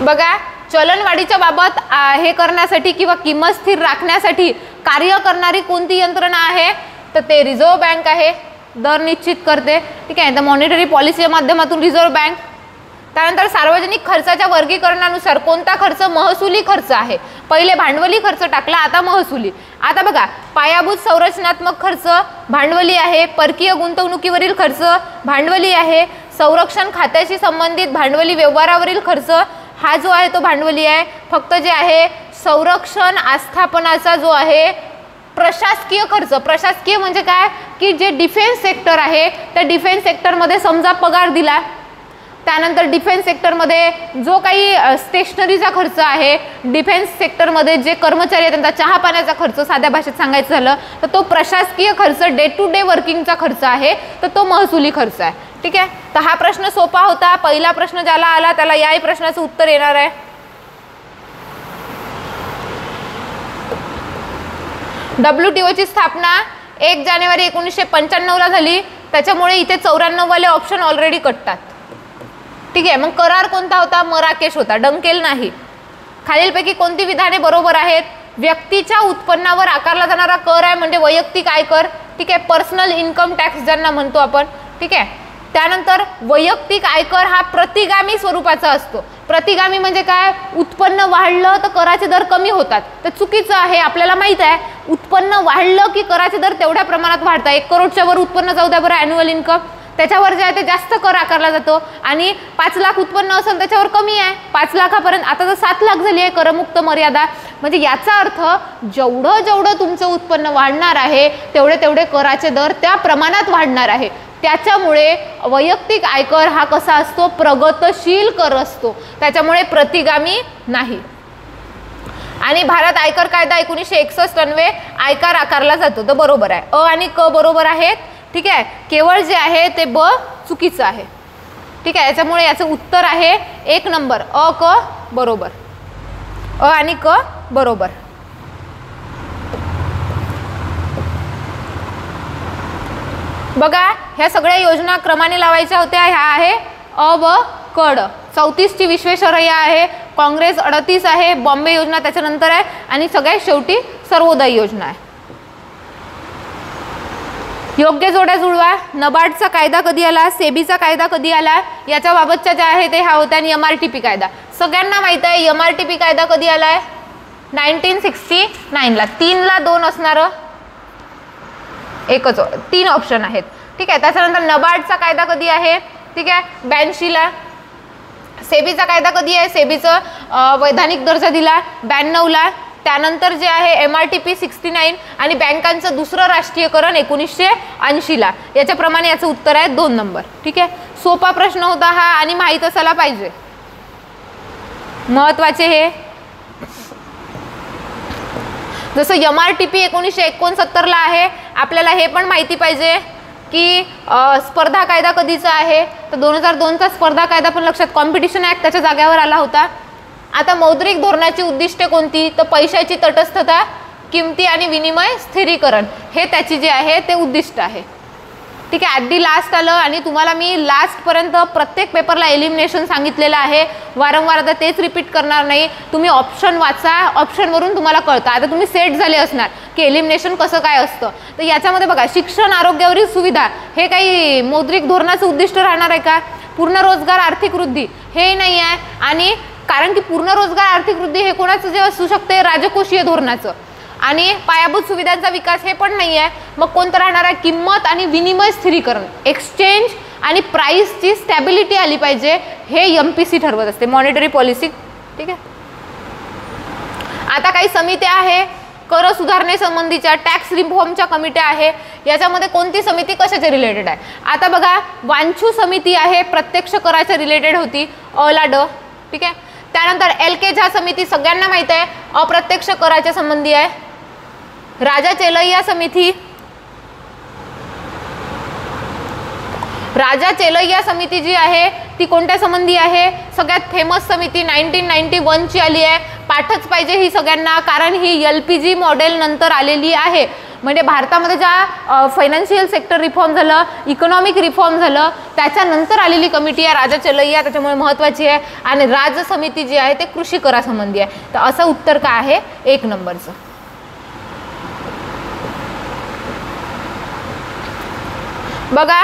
बघा चलनवाढीच्या बाबत हे करण्यासाठी किंवा किंमत स्थिर राखण्यासाठी कार्य करणारी कोणती यंत्रणा आहे, तर ते रिझर्व्ह बँक आहे, दर निश्चित करते. ठीक आहे. तर मॉनिटरी पॉलिसीच्या माध्यमातून रिझर्व्ह बँक. त्यानंतर सार्वजनिक खर्चाच्या वर्गीकरणानुसार कोणता खर्च महसुली खर्च आहे, पहिले भांडवली खर्च टाकला, आता महसुली. आता बघा पायाभूत संरचनात्मक खर्च भांडवली आहे, परकीय गुंतवणुकीवरील खर्च भांडवली आहे, संरक्षण खात्याशी संबंधित भांडवली व्यवहारावरील खर्च हा जो आहे तो भांडवली आहे. फक्त जे आहे संरक्षण आस्थापनाचा जो आहे प्रशासकीय खर्च, प्रशासकीय म्हणजे काय की जे डिफेन्स सेक्टर आहे त्या डिफेन्स सेक्टरमध्ये समजा पगार दिला, त्यानंतर डिफेन्स सेक्टरमध्ये जो काही स्टेशनरीचा खर्च आहे, डिफेन्स सेक्टरमध्ये जे कर्मचारी आहेत त्यांचा चहा पाण्याचा खर्च, साध्या भाषेत सांगायचं झालं तर तो प्रशासकीय खर्च, डे टू डे वर्किंगचा खर्च आहे, तर तो महसुली खर्च आहे. ठीक आहे. तर हा प्रश्न सोपा होता. पहिला प्रश्न ज्याला आला त्याला याही प्रश्नाचं उत्तर येणार आहे. WTOची स्थापना 1 जानेवारी 1995 झाली, त्याच्यामुळे इथे 94 वाले ऑप्शन ऑलरेडी कटतात. ठीक आहे. मग करार कोणता होता, मराकेश होता, डंकेल नाही. खालीलपैकी कोणती विधाने बरोबर आहेत, व्यक्तीच्या उत्पन्नावर आकारला जाणारा कर आहे म्हणजे वैयक्तिक आयकर. ठीक आहे. पर्सनल इन्कम टॅक्स ज्यांना म्हणतो आपण. ठीक आहे. त्यानंतर वैयक्तिक आयकर हा प्रतिगामी स्वरूपाचा असतो. प्रतिगामी म्हणजे काय, उत्पन्न वाढलं तर कराचे दर कमी होतात, तर चुकीचं आहे. आपल्याला माहित आहे उत्पन्न वाढलं की कराचे दर तेवढ्या प्रमाणात वाढतात. 1 करोडच्या वर उत्पन्न जाऊ द्या बरं, ॲन्युअल इन्कम, त्याच्यावर जे आहे ते जास्त कर आकारला जातो. आणि 5 लाख उत्पन्न असेल त्याच्यावर कमी आहे, 5 लाखापर्यंत. आता तर 7 लाख झाली आहे करमुक्त मर्यादा. म्हणजे याचा अर्थ जेवढं जेवढं तुमचं उत्पन्न वाढणार आहे तेवढे तेवढे कराचे दर त्या प्रमाणात वाढणार आहे. त्याच्यामुळे वैयक्तिक आयकर हा कसा असतो, प्रगतशील कर असतो, त्याच्यामुळे प्रतिगामी नाही. आणि भारत आयकर कायदा 1961 अन्वये आयकर आकारला जातो, तर बरोबर आहे. अ आणि क बरोबर आहेत. ठीक आहे. केवळ जे आहे ते ब चुकीचं आहे. ठीक आहे. याच्यामुळे याचं उत्तर आहे 1 नंबर, अ क बरोबर, अ आणि क बरोबर. बघा ह्या सगळ्या योजना क्रमाने लावायच्या होत्या. ह्या आहे अ व कड. 34ची विश्वेश्वरय्या आहे, काँग्रेस 38 आहे, बॉम्बे योजना त्याच्यानंतर आहे आणि सगळ्यात शेवटी सर्वोदय योजना आहे. योग्य जोड्या जुळवा. नबार्डचा कायदा कधी आला, सेबीचा कायदा कधी आला, याच्या बाबतच्या ज्या आहे ते ह्या होत्या. आणि MRTP कायदा सगळ्यांना माहित आहे. MRTP कायदा कधी आलाय, 1969ला. 3ला 2 असणार, एकच 3 ऑप्शन आहेत. ठीक आहे. त्याच्यानंतर नबार्डचा कायदा कधी आहे, ठीक आहे, 82ला. सेबीचा कायदा कधी आहे, सेबीचं वैधानिक दर्जा दिला 92ला. त्यानंतर जे आहे MRTP 69 आणि बँकांचं दुसरं राष्ट्रीयकरण 1980ला. याच्याप्रमाणे याचं उत्तर आहे 2 नंबर. ठीक आहे, सोपा प्रश्न होता हा आणि माहीत असायला पाहिजे. महत्वाचे हे जसं MRTP 1969ला आहे, आपल्याला हे पण माहिती पाहिजे की स्पर्धा कायदा कधीचा आहे, तर 2002चा स्पर्धा कायदा पण लक्षात, कॉम्पिटिशन ॲक्ट त्याच्या जाग्यावर आला होता. आता मौद्रिक धोरणाची उद्दिष्टे कोणती, तर पैशाची तटस्थता, किमती आणि विनिमय स्थिरीकरण, हे त्याची जे आहे ते उद्दिष्ट आहे. ठीक आहे, ॲट दी लास्ट आलं आणि तुम्हाला मी लास्टपर्यंत प्रत्येक पेपरला एलिमिनेशन सांगितलेलं आहे. वारंवार आता तेच रिपीट करणार नाही. तुम्ही ऑप्शन वाचा, ऑप्शनवरून तुम्हाला कळतं. आता तुम्ही सेट झाले असणार की एलिमिनेशन कसं काय असतं. तर याच्यामध्ये बघा, शिक्षण, आरोग्यावरील सुविधा हे काही मौद्रिक धोरणाचं उद्दिष्ट राहणार आहे का? पूर्ण रोजगार, आर्थिक वृद्धी हे नाही आहे. आणि कारण की पूर्ण रोजगार, आर्थिक वृद्धी हे कोणाचं जे असू शकते, राजकोषीय धोरणाचं. आणि पायाभूत सुविधांचा विकास हे पण नाही आहे. मग कोणतं राहणार आहे? किंमत आणि विनिमय स्थिरीकरण, एक्सचेंज आणि प्राइसची स्टॅबिलिटी आली पाहिजे, हे MPC ठरवत असते, मॉनिटरी पॉलिसी. ठीक आहे, आता काही समित्या आहे कर सुधारणेसंबंधीच्या, टॅक्स रिफॉर्मच्या कमिट्या आहे. याच्यामध्ये कोणती समिती कशाच्या रिलेटेड आहे? आता बघा, वांछू समिती आहे, प्रत्यक्ष कराच्या रिलेटेड होती, अला ड. ठीक आहे, त्यानंतर एलकेझा समिती सगळ्यांना माहिती आहे, अप्रत्यक्ष कराच्या संबंधी आहे. राजा चेलैया समिती, राजा चेलैया समिती जी आहे ती कोणत्या संबंधी आहे? सगळ्यात फेमस समिती 1991ची आली आहे. पाठच पाहिजे ही सगळ्यांना, कारण ही LPG मॉडेल नंतर आलेली आहे. म्हणजे भारतामध्ये ज्या फायनान्शियल सेक्टर रिफॉर्म झालं, इकॉनॉमिक रिफॉर्म झालं, त्याच्यानंतर आलेली कमिटी आहे राजा चेलैया, त्याच्यामुळे महत्त्वाची आहे. आणि राज समिती जी आहे ते कृषी करासंबंधी आहे. तर असं उत्तर काय आहे? 1 नंबरचं. बघा,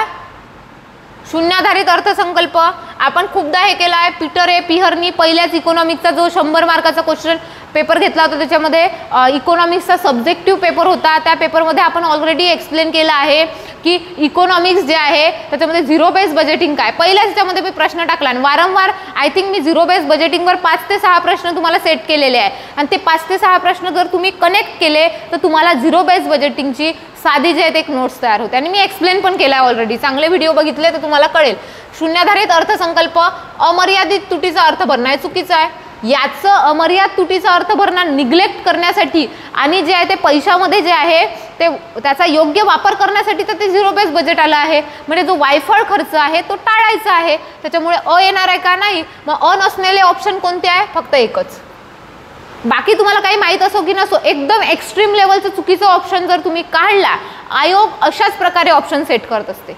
शून्याधारित अर्थसंकल्प आपण खूपदा हे केला आहे. पीटर ए पिहरनी पहिल्याच इकॉनॉमिक्सचा जो 100 मार्काचा क्वेश्चन पेपर घेतला होता, त्याच्यामध्ये इकॉनॉमिक्सचा सब्जेक्टिव्ह पेपर होता. त्या पेपरमध्ये आपण ऑलरेडी एक्सप्लेन केलं आहे की इकॉनॉमिक्स जे आहे त्याच्यामध्ये झिरो बेस बजेटिंग काय. पहिल्याच त्याच्यामध्ये मी प्रश्न टाकला आणि वारंवार आय थिंक मी झिरो बेस बजेटिंगवर 5 ते 6 प्रश्न तुम्हाला सेट केलेले आहे. आणि ते 5 ते 6 प्रश्न जर तुम्ही कनेक्ट केले तर तुम्हाला झिरो बेस बजेटिंगची साधी जे आहेत एक नोट्स तयार होते. आणि मी एक्सप्लेन पण केला आहे ऑलरेडी, चांगले व्हिडिओ बघितले तर तुम्हाला कळेल. शून्याधारित अर्थसंकल्प, अमर्यादित तुटीचा अर्थ भरणं हे चुकीचं आहे. याचं अमर्यादित तुटीचा अर्थ भरणं निग्लेक्ट करण्यासाठी आणि जे आहे ते पैशामध्ये जे आहे ते त्याचा योग्य वापर करण्यासाठी तर ते झिरो बेस बजेट आलं आहे. म्हणजे जो वायफळ खर्च आहे तो टाळायचा आहे. त्याच्यामुळे येणार आहे का? नाही. मग नसलेले ऑप्शन कोणते आहे? फक्त एकच. बाकी तुम्हाला काही माहीत असो की नसो, एकदम एक्स्ट्रीम लेवलचं चुकीचं ऑप्शन जर तुम्ही काढला, आयोग अशाच प्रकारे ऑप्शन सेट करत असते.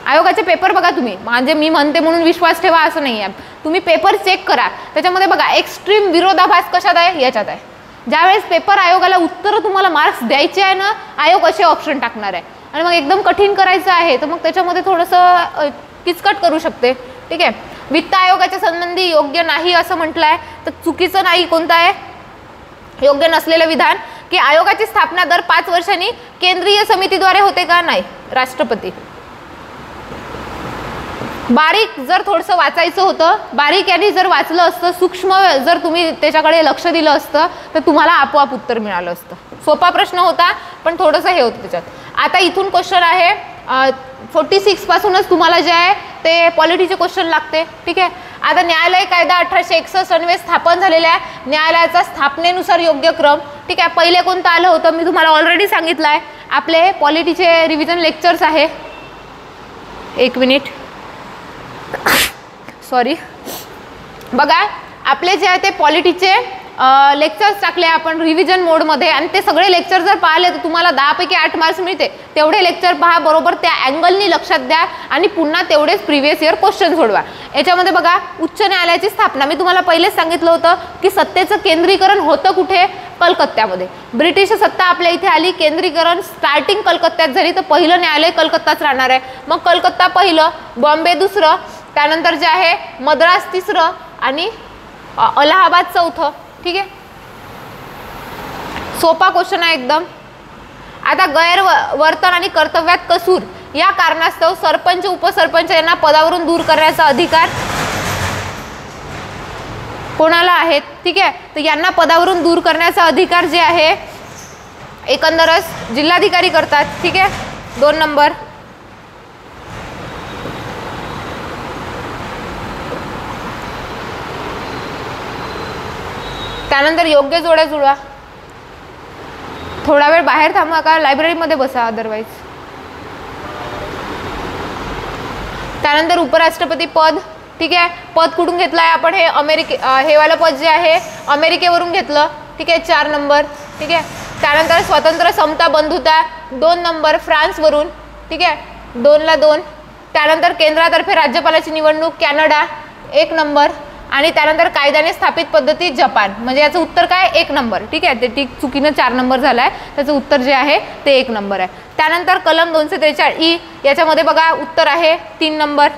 आयोगाचे पेपर बघा तुम्ही, म्हणजे मी म्हणते म्हणून विश्वास ठेवा असं नाही आहे. तुम्ही पेपर चेक करा, त्याच्यामध्ये बघा एक्स्ट्रीम विरोधाभास कशात आहे? याच्यात आहे. ज्यावेळेस पेपर आयोगाला उत्तर तुम्हाला मार्क्स द्यायचे आहे ना, आयोग असे ऑप्शन टाकणार आहे. आणि मग एकदम कठीण करायचं आहे तर मग त्याच्यामध्ये थोडंसं किचकट करू शकते. ठीक आहे, वित्त आयोगाच्या संबंधी योग्य नाही असं म्हटलं आहे, तर चुकीचं नाही कोणतं आहे? योग्य नसलेलं विधान की आयोगाची स्थापना दर 5 वर्षांनी केंद्रीय समितीद्वारे होते का? नाही, राष्ट्रपती. बारीक जर थोडंसं वाचायचं होतं, बारीक यांनी जर वाचलं असतं, सूक्ष्म जर तुम्ही त्याच्याकडे लक्ष दिलं असतं तर तुम्हाला आपोआप उत्तर मिळालं असतं. सोपा प्रश्न होता पण थोडंसं हे होतं त्याच्यात. आता इथून क्वेश्चन आहे 46 पासूनच तुम्हाला जे आहे ते पॉलिटीचे क्वेश्चन लागते. ठीक आहे, आता न्यायालय कायदा 1861 अन्वये स्थापन झालेल्या न्यायालयाचा स्थापनेनुसार योग्य क्रम. ठीक आहे, पहिले कोणतं आलं होतं मी तुम्हाला ऑलरेडी सांगितलं आहे. आपले पॉलिटीचे रिव्हिजन लेक्चर्स आहे. 1 मिनिट, सॉरी. बघा, आपले जे आहे ते पॉलिटीचे लेक्चर्स टाकले आपण रिव्हिजन मोडमध्ये आणि ते सगळे लेक्चर जर पाहिले तर तुम्हाला 10 पैकी 8 मार्क्स मिळते. तेवढे लेक्चर पहा, बरोबर त्या अँगलनी लक्षात द्या आणि पुन्हा तेवढेच प्रिव्हियस इयर क्वेश्चन सोडवा. याच्यामध्ये बघा, उच्च न्यायालयाची स्थापना मी तुम्हाला पहिलेच सांगितलं होतं की सत्तेचं केंद्रीकरण होतं कुठे? कलकत्त्यामध्ये. ब्रिटिश सत्ता आपल्या इथे आली, केंद्रीकरण स्टार्टिंग कलकत्त्यात झाली, तर पहिलं न्यायालय कलकत्ताच राहणार आहे. मग कलकत्ता पहिलं, बॉम्बे दुसरं, त्यानंतर जे आहे मद्रास तिसरं आणि अलाहाबाद चौथं. ठीक आहे, सोपा क्वेश्चन आहे एकदम. आता गैरवर्तन आणि कर्तव्यात कसूर या कारणास्तव सरपंच उपसरपंच यांना पदावरून दूर करण्याचा अधिकार कोणाला आहेत, ठीक आहे. तर यांना पदावरून दूर करण्याचा अधिकार जे आहे एकंदरच जिल्हाधिकारी करतात, ठीक आहे. 2 नंबर. त्यानंतर योग्य जोड्या जुळवा. थोडा वेळ बाहेर थांबा का लायब्ररीमध्ये बसा अदरवाईज. त्यानंतर उपराष्ट्रपती पद, ठीक आहे. पद कुठून घेतलं आहे आपण, हे हे वालं पद जे आहे अमेरिकेवरून घेतलं, ठीक आहे. 4 नंबर, ठीक आहे. त्यानंतर स्वतंत्र, समता, बंधुता 2 नंबर फ्रान्सवरून, ठीक आहे. 2 ला 2. त्यानंतर केंद्रातर्फे राज्यपालाची निवडणूक कॅनडा 1 नंबर. आणि त्यानंतर कायद्याने स्थापित पद्धती जपान. म्हणजे याचं उत्तर काय 1 नंबर, ठीक आहे. ते ठीक चुकीनं 4 नंबर झाला आहे, त्याचं उत्तर जे आहे ते 1 नंबर आहे. त्यानंतर कलम 243 याच्यामध्ये बघा उत्तर आहे 3 नंबर.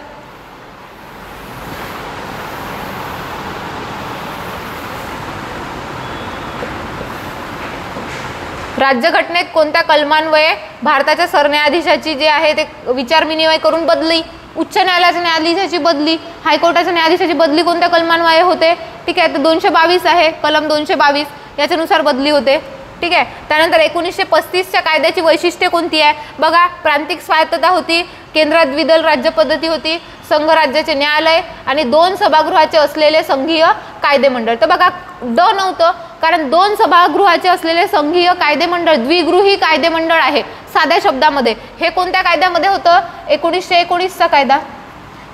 राज्यघटनेत कोणत्या कलमान्वये भारताच्या सरन्यायाधीशाची जे आहे ते विचारविनिमय करून बदली, उच्च न्यायालयाच्या न्यायाधीशाची बदली, हायकोर्टाच्या न्यायाधीशाची बदली कोणत्या कलमान्वये होते, ठीक आहे. तर 222 आहे कलम 222 याच्यानुसार बदली होते, ठीक आहे. त्यानंतर 1935च्या कायद्याची वैशिष्ट्ये कोणती आहे बघा. प्रांतिक स्वायत्तता होती, केंद्रात द्विदल राज्य पद्धती होती, संघ राज्याचे न्यायालय आणि 2 सभागृहाचे असलेले संघीय कायदेमंडळ. तर बघा ड नव्हतं, कारण 2 सभागृहाचे असलेले संघीय कायदेमंडळ द्विगृही कायदेमंडळ आहे साध्या शब्दामध्ये. हे कोणत्या कायद्यामध्ये होतं 1919चा कायदा.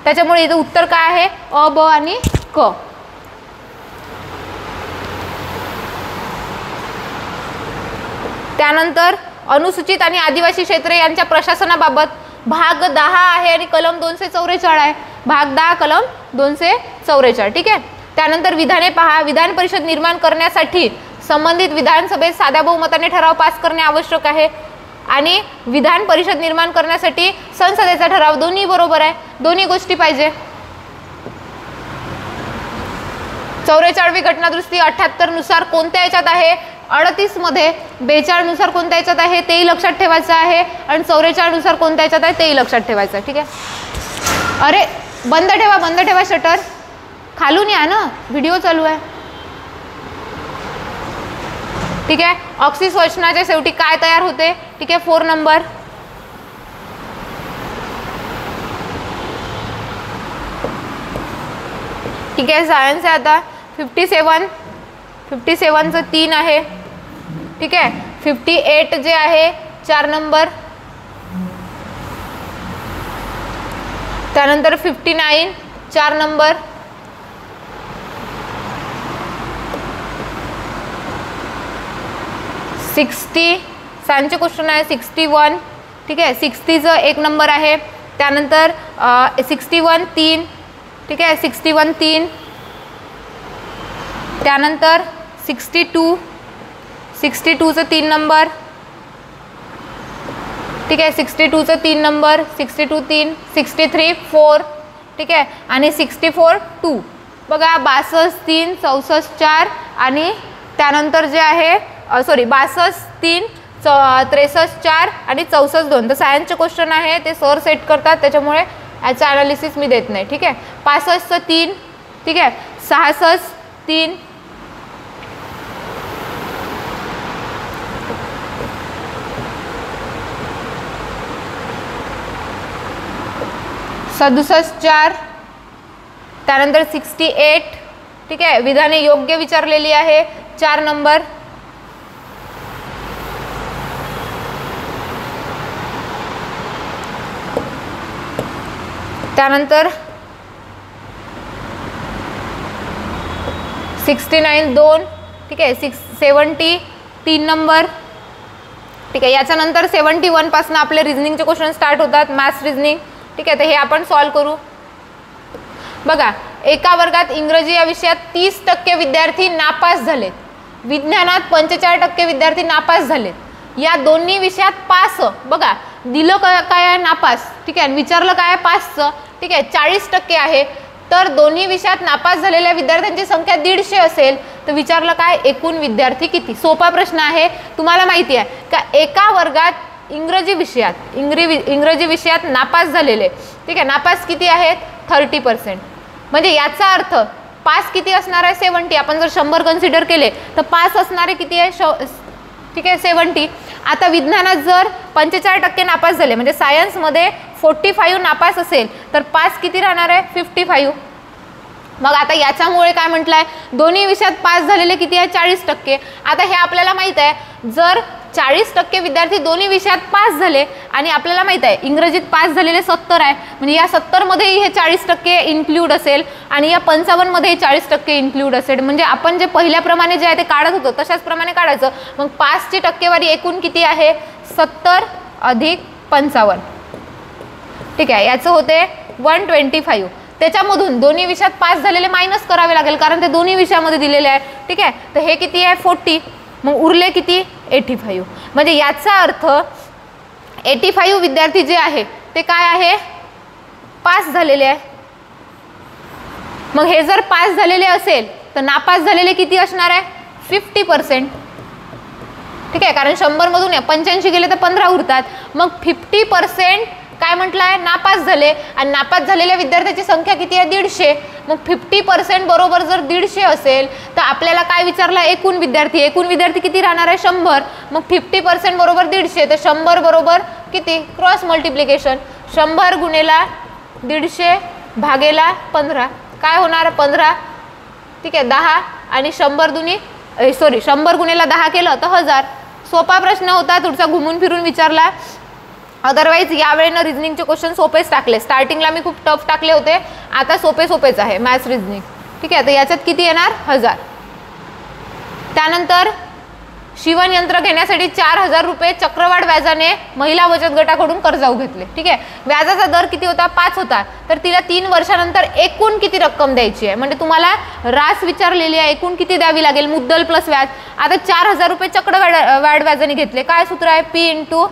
त्याच्यामुळे इथं उत्तर काय आहे अ, ब आणि क. त्यानंतर अनुसूचित आणि आदिवासी क्षेत्रे यांच्या प्रशासनाबाबत भाग 10 आहे आणि कलम 244 आहे. भाग 10 कलम 244, ठीक आहे. त्यानंतर विधाने पहा. विधान परिषद निर्माण करण्यासाठी संबंधित विधानसभेत साध्या बहुमताने ठराव पास करणे आवश्यक आहे आणि विधान परिषद निर्माण करण्यासाठी संसदेचा ठराव दोन्ही बरोबर आहे. दोन्ही गोष्टी पाहिजे. 44वी घटनादुरुस्ती 78 नुसार कोणत्या याच्यात आहे 38 मध्ये, 42 नुसार कोणत्या याच्यात आहे तेही लक्षात ठेवायचं आहे आणि 44 नुसार कोणत्या याच्यात आहे तेही लक्षात ठेवायचं आहे, ठीक आहे. अरे बंद ठेवा शटर, खालून या ना, व्हिडिओ चालू आहे, ठीक आहे. ऑक्सिस्वचनाच्या शेवटी काय तयार होते, ठीक आहे. 4 नंबर. ठीक आहे. सायन्स आहे आता 57चं 3 आहे, ठीक आहे. 58 जे आहे 4 नंबर. त्यानंतर 59 4 नंबर. सायन्सचे क्वेश्चन आहे 61, ठीक आहे. 60चं 1 नंबर आहे. त्यानंतर 61 3, ठीक आहे. 61 3. त्यानंतर 62चं 3 नंबर, ठीक आहे. 62चं 3 नंबर. 62 3. 63 4, ठीक आहे. आणि 64 2 बघा. 62 3 64 4 आणि त्यानंतर जे आहे 62 3 63 4 आणि 64 2. तर सायन्सचे क्वेश्चन आहे ते सर सेट करतात, त्याच्यामुळे याचं ॲनालिसिस मी देत नाही, ठीक आहे. 65चं 3, ठीक आहे. 66 3. 67 4. त्यानंतर 68, ठीक आहे. विधाने योग्य विचारलेली आहे 4 नंबर. त्यानंतर 69 2, ठीक आहे. 70 3 नंबर, ठीक आहे. याच्यानंतर 71 पासून आपले रिझनिंगचे क्वेश्चन स्टार्ट होतात, मॅथ्स रिझनिंग, ठीक आहे. तर हे आपण सॉल्व करू. बघा एका वर्गात इंग्रजी या विषयात 30% विद्यार्थी नापास झालेत, विज्ञानात 45% विद्यार्थी नापास झालेत. या दोन्ही विषयात पास, बघा दिलं काय आहे नापास, ठीक आहे. विचारलं काय आहे पासचं, ठीक आहे. 40% आहे. तर दोन्ही विषयात नापास झालेल्या विद्यार्थ्यांची संख्या 150 असेल तर विचारलं काय एकूण विद्यार्थी किती. सोपा प्रश्न आहे. तुम्हाला माहिती आहे का एका वर्गात इंग्रजी विषयात नापास झालेले, ठीक आहे. नापास किती आहेत 30%. म्हणजे याचा अर्थ पास किती असणार आहे 70. आपण जर 100 कन्सिडर केले तर पास असणारे किती आहे ठीक आहे 70. आता विज्ञानात जर 45% नापास झाले म्हणजे सायन्समध्ये 45 नापास असेल तर पास किती राहणार आहे 55. मग आता याच्यामुळे काय म्हटलंय दोन्ही विषयात पास झालेले किती आहे 40%. आता हे आपल्याला माहित आहे जर 40% विद्यार्थी दोन्ही विषयात पास झाले आणि आपल्याला माहित आहे इंग्रजीत पास झालेले 70 आहे म्हणजे या 70 मध्येही हे 40% इन्क्लूड असेल आणि या 55 मध्ये 40% इन्क्लूड असेल. म्हणजे आपण जे पहिल्याप्रमाणे जे आहे ते काढत होतो तशाच प्रमाणे काढायचं. मग पासची टक्केवारी एकूण किती आहे 70 अधिक 55. ठीक आहे याचं होते 125. त्याच्यामधून दोन्ही विषयात पास झालेले मायनस करावे लागेल कारण ते दोन्ही विषयामध्ये दिलेले आहे. ठीक आहे तर हे किती आहे 40. मग उरले किती 85. म्हणजे याचा अर्थ 85 विद्यार्थी जे आहे ते काय आहे पास झालेले आहे. मग हे जर पास झालेले असेल तर नापास झालेले किती असणार आहे 50%. ठीक आहे कारण 100 मधून 85 गेले तर 15 उरतात. मग 50% काय म्हटलं आहे नापास झाले आणि नापास झालेल्या विद्यार्थ्याची संख्या किती आहे 150. मग 50% बरोबर जर 150 असेल तर आपल्याला काय विचारलं एकूण विद्यार्थी किती राहणार आहे 100. मग 50% बरोबर 150 तर 100 बरोबर किती क्रॉस मल्टिप्लिकेशन 100 गुणेला 150 भागेला 15 काय होणार 15. ठीक आहे 10 आणि 100 दुनी 100 गुणेला 10 केलं तर 1000. सोपा प्रश्न होता थोडासा घुमून फिरून विचारला. अदरवाईज यावेळेनं रिझनिंगचे क्वेश्चन सोपेच टाकले. स्टार्टिंगला मी खूप टफ टाकले होते आता सोपेच आहे मॅथ्स रिझनिंग. ठीक आहे तर याच्यात किती येणार 1000. त्यानंतर शिवण यंत्र घेण्यासाठी 4000 रुपये चक्रवाढ व्याजाने महिला बचत गटाकडून कर्जाऊ घेतले. ठीक आहे व्याजाचा दर किती होता 5 होता तर तिला 3 वर्षानंतर एकूण किती रक्कम द्यायची आहे म्हणजे तुम्हाला रास विचारलेली आहे एकूण किती द्यावी लागेल मुद्दल प्लस व्याज. आता 4000 रुपये चक्रवाढ व्याजाने घेतले काय सूत्र आहे P ×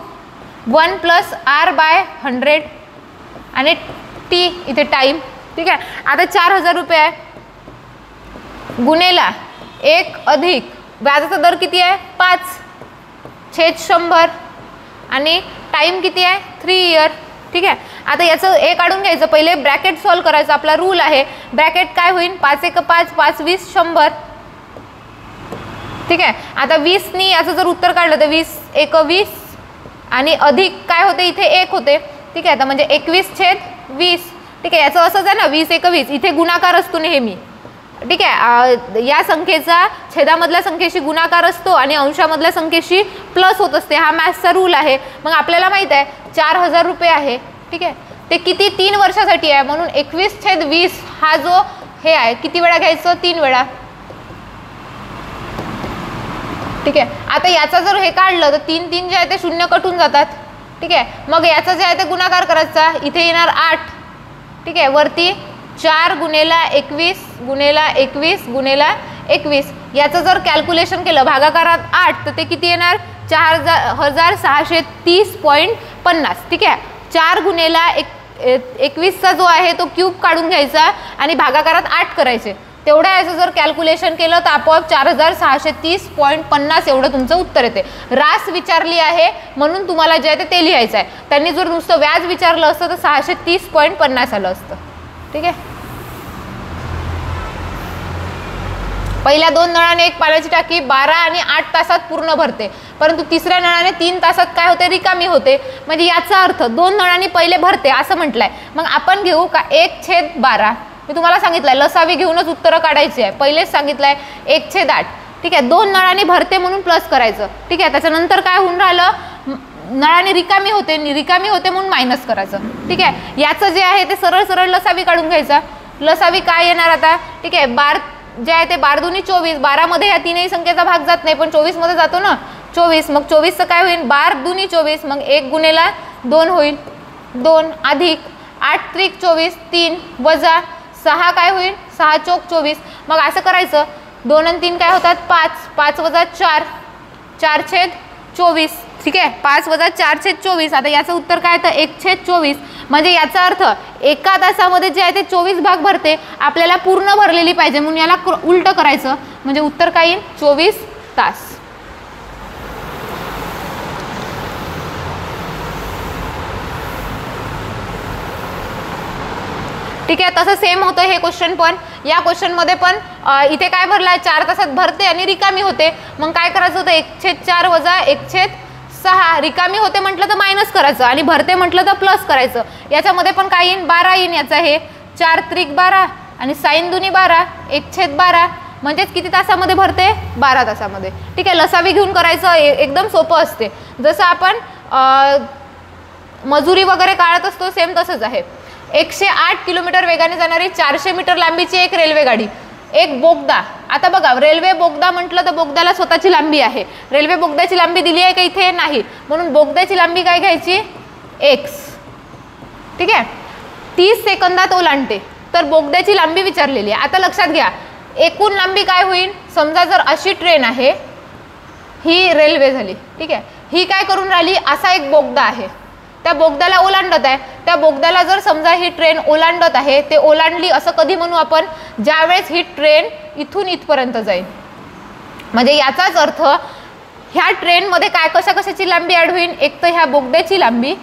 1 + R/100 आणि T इथे टाइम. ठीक आहे आता 4000 रुपये आहे गुणेला 1 अधिक व्याजाचा दर किती आहे 5/100 आणि टाइम किती आहे 3 इयर. ठीक आहे आता याचं हे काढून घ्यायचं पहिले ब्रॅकेट सॉल्व करायचं आपला रूल आहे. ब्रॅकेट काय होईल 5 × 1 = 5 5 × 20 100. ठीक आहे आता 20 नी याचं जर उत्तर काढलं तर 20 × 1 = 20 आणि अधिक काय होते इथे 1 होते. ठीक आहे आता म्हणजे 21/20. ठीक आहे याचं असंच आहे ना 20 × 1 = 20 इथे गुणाकार असतो नेहमी. ठीक आहे या संख्येचा छेदामधल्या संख्येशी गुणाकार असतो आणि अंशामधल्या संख्येशी प्लस होत असते हा मॅथ्सचा रूल आहे. मग आपल्याला माहित आहे 4000 रुपये आहे. ठीक आहे ते किती 3 वर्षासाठी आहे म्हणून 21/20 हा जो हे आहे किती वेळा घ्यायचं 3 वेळा. ठीक आहे आता याचा जर हे काढलं तर 3 3 जे आहे ते 0 कटून जातात. ठीक आहे मग याचा जे आहे ते गुणाकार करायचा इथे येणार 8. ठीक आहे वरती 4 गुणेला 21 गुणेला 21 गुणेला 21 याचं जर कॅल्क्युलेशन केलं भागाकारात 8 तर ते किती येणार 4630.50. ठीक आहे 4 गुणेला 21चा जो आहे तो क्यूब काढून घ्यायचा आणि भागाकारात 8 करायचे. तेवढ्या याचं जर कॅल्क्युलेशन केलं तर आपोआप 4630.50 एवढं तुमचं उत्तर येते. रास विचारली आहे म्हणून तुम्हाला जे आहे ते लिहायचं आहे. त्यांनी जर नुसतं व्याज विचारलं असतं तर 630.50 आलं असतं. ठीक आहे पहिल्या 2 नळाने एक पाण्याची टाकी 12 आणि 8 तासात पूर्ण भरते परंतु तिसऱ्या नळाने 3 तासात काय होते रिकामी होते. म्हणजे याचा अर्थ 2 नळांनी पहिले भरते असं म्हटलंय. मग आपण घेऊ का 1/12. मी तुम्हाला सांगितलंय लसावी घेऊनच उत्तरं काढायची आहे. पहिलेच सांगितलंय 1/8. ठीक आहे 2 नळांनी भरते म्हणून प्लस करायचं. ठीक आहे त्याच्यानंतर काय होऊन राहिलं नळाने रिकामी होते म्हणून मायनस करायचं. ठीक आहे याचं जे आहे ते सरळ सरळ लसावी काढून घ्यायचा. लसावी काय येणार आता. ठीक आहे 12 जे आहे ते 12 दूनी 24 12 मध्ये या तीनही संख्येचा भाग जात नाही पण 24 मध्ये जातो ना 24. मग 24चं काय होईल 12 दूनी 24 मग 1 गुणेला 2 होईल 2 अधिक 8 त्रिक 24 3 वजा 6 काय होईल 6 चौक 24. मग असं करायचं 2 आणि 3 काय होतात 5 5 वजा 4 4/24. ठीक आहे 5 वजा 4/24. आता याचं उत्तर काय तर 1/24. म्हणजे याचा अर्थ एका तासामध्ये जे आहे ते 24 भाग भरते आपल्याला पूर्ण भरलेली पाहिजे म्हणून याला उलट करायचं म्हणजे उत्तर काय येईल 24 तास. ठीक आहे, तसं सेम होतं हे क्वेश्चन पण. या क्वेश्चनमध्ये पण इथे काय भरला 4 तासात भरते आणि रिकामी होते. मग काय करायचं होतं 1/4 वजा 1/6. रिकामी होते म्हटलं तर मायनस करायचं आणि भरते म्हटलं तर प्लस करायचं. याच्यामध्ये पण काय येईन 12 येईन. याचा हे 4 त्रिक 12 आणि साईन दुनी 12 1/12 म्हणजेच किती तासामध्ये भरते 12 तासामध्ये. ठीक आहे, लसावी घेऊन करायचं एकदम सोपं असते. जसं आपण मजुरी वगैरे काढत असतो सेम तसंच आहे. 108 किलोमीटर वेगाने जाणारी 400 मीटर लांबीची एक रेल्वे गाडी, एक बोगदा. आता बघा रेल्वे बोगदा म्हटलं तर बोगद्याला स्वतःची लांबी आहे. रेल्वे बोगद्याची लांबी दिली आहे का इथे नाही, म्हणून बोगद्याची लांबी काय घ्यायची x. ठीक आहे, 30 सेकंदात ओलांडते. तर बोगद्याची लांबी विचारलेली आहे. आता लक्षात घ्या एकूण लांबी काय होईल. समजा जर अशी ट्रेन आहे, ही रेल्वे झाली. ठीक आहे, ही काय करून राहिली, असा एक बोगदा आहे, त्या बोगद्याला ओलांडत आहे. त्या बोगद्याला जर समजा ही ट्रेन ओलांडत आहे, ते ओलांडली असं कधी म्हणू आपण, ज्यावेळेस ही ट्रेन इथून इथपर्यंत जाईल. म्हणजे याचाच अर्थ ह्या ट्रेनमध्ये काय कशाची लांबी ॲड होईल, एक तर ह्या बोगद्याची लांबी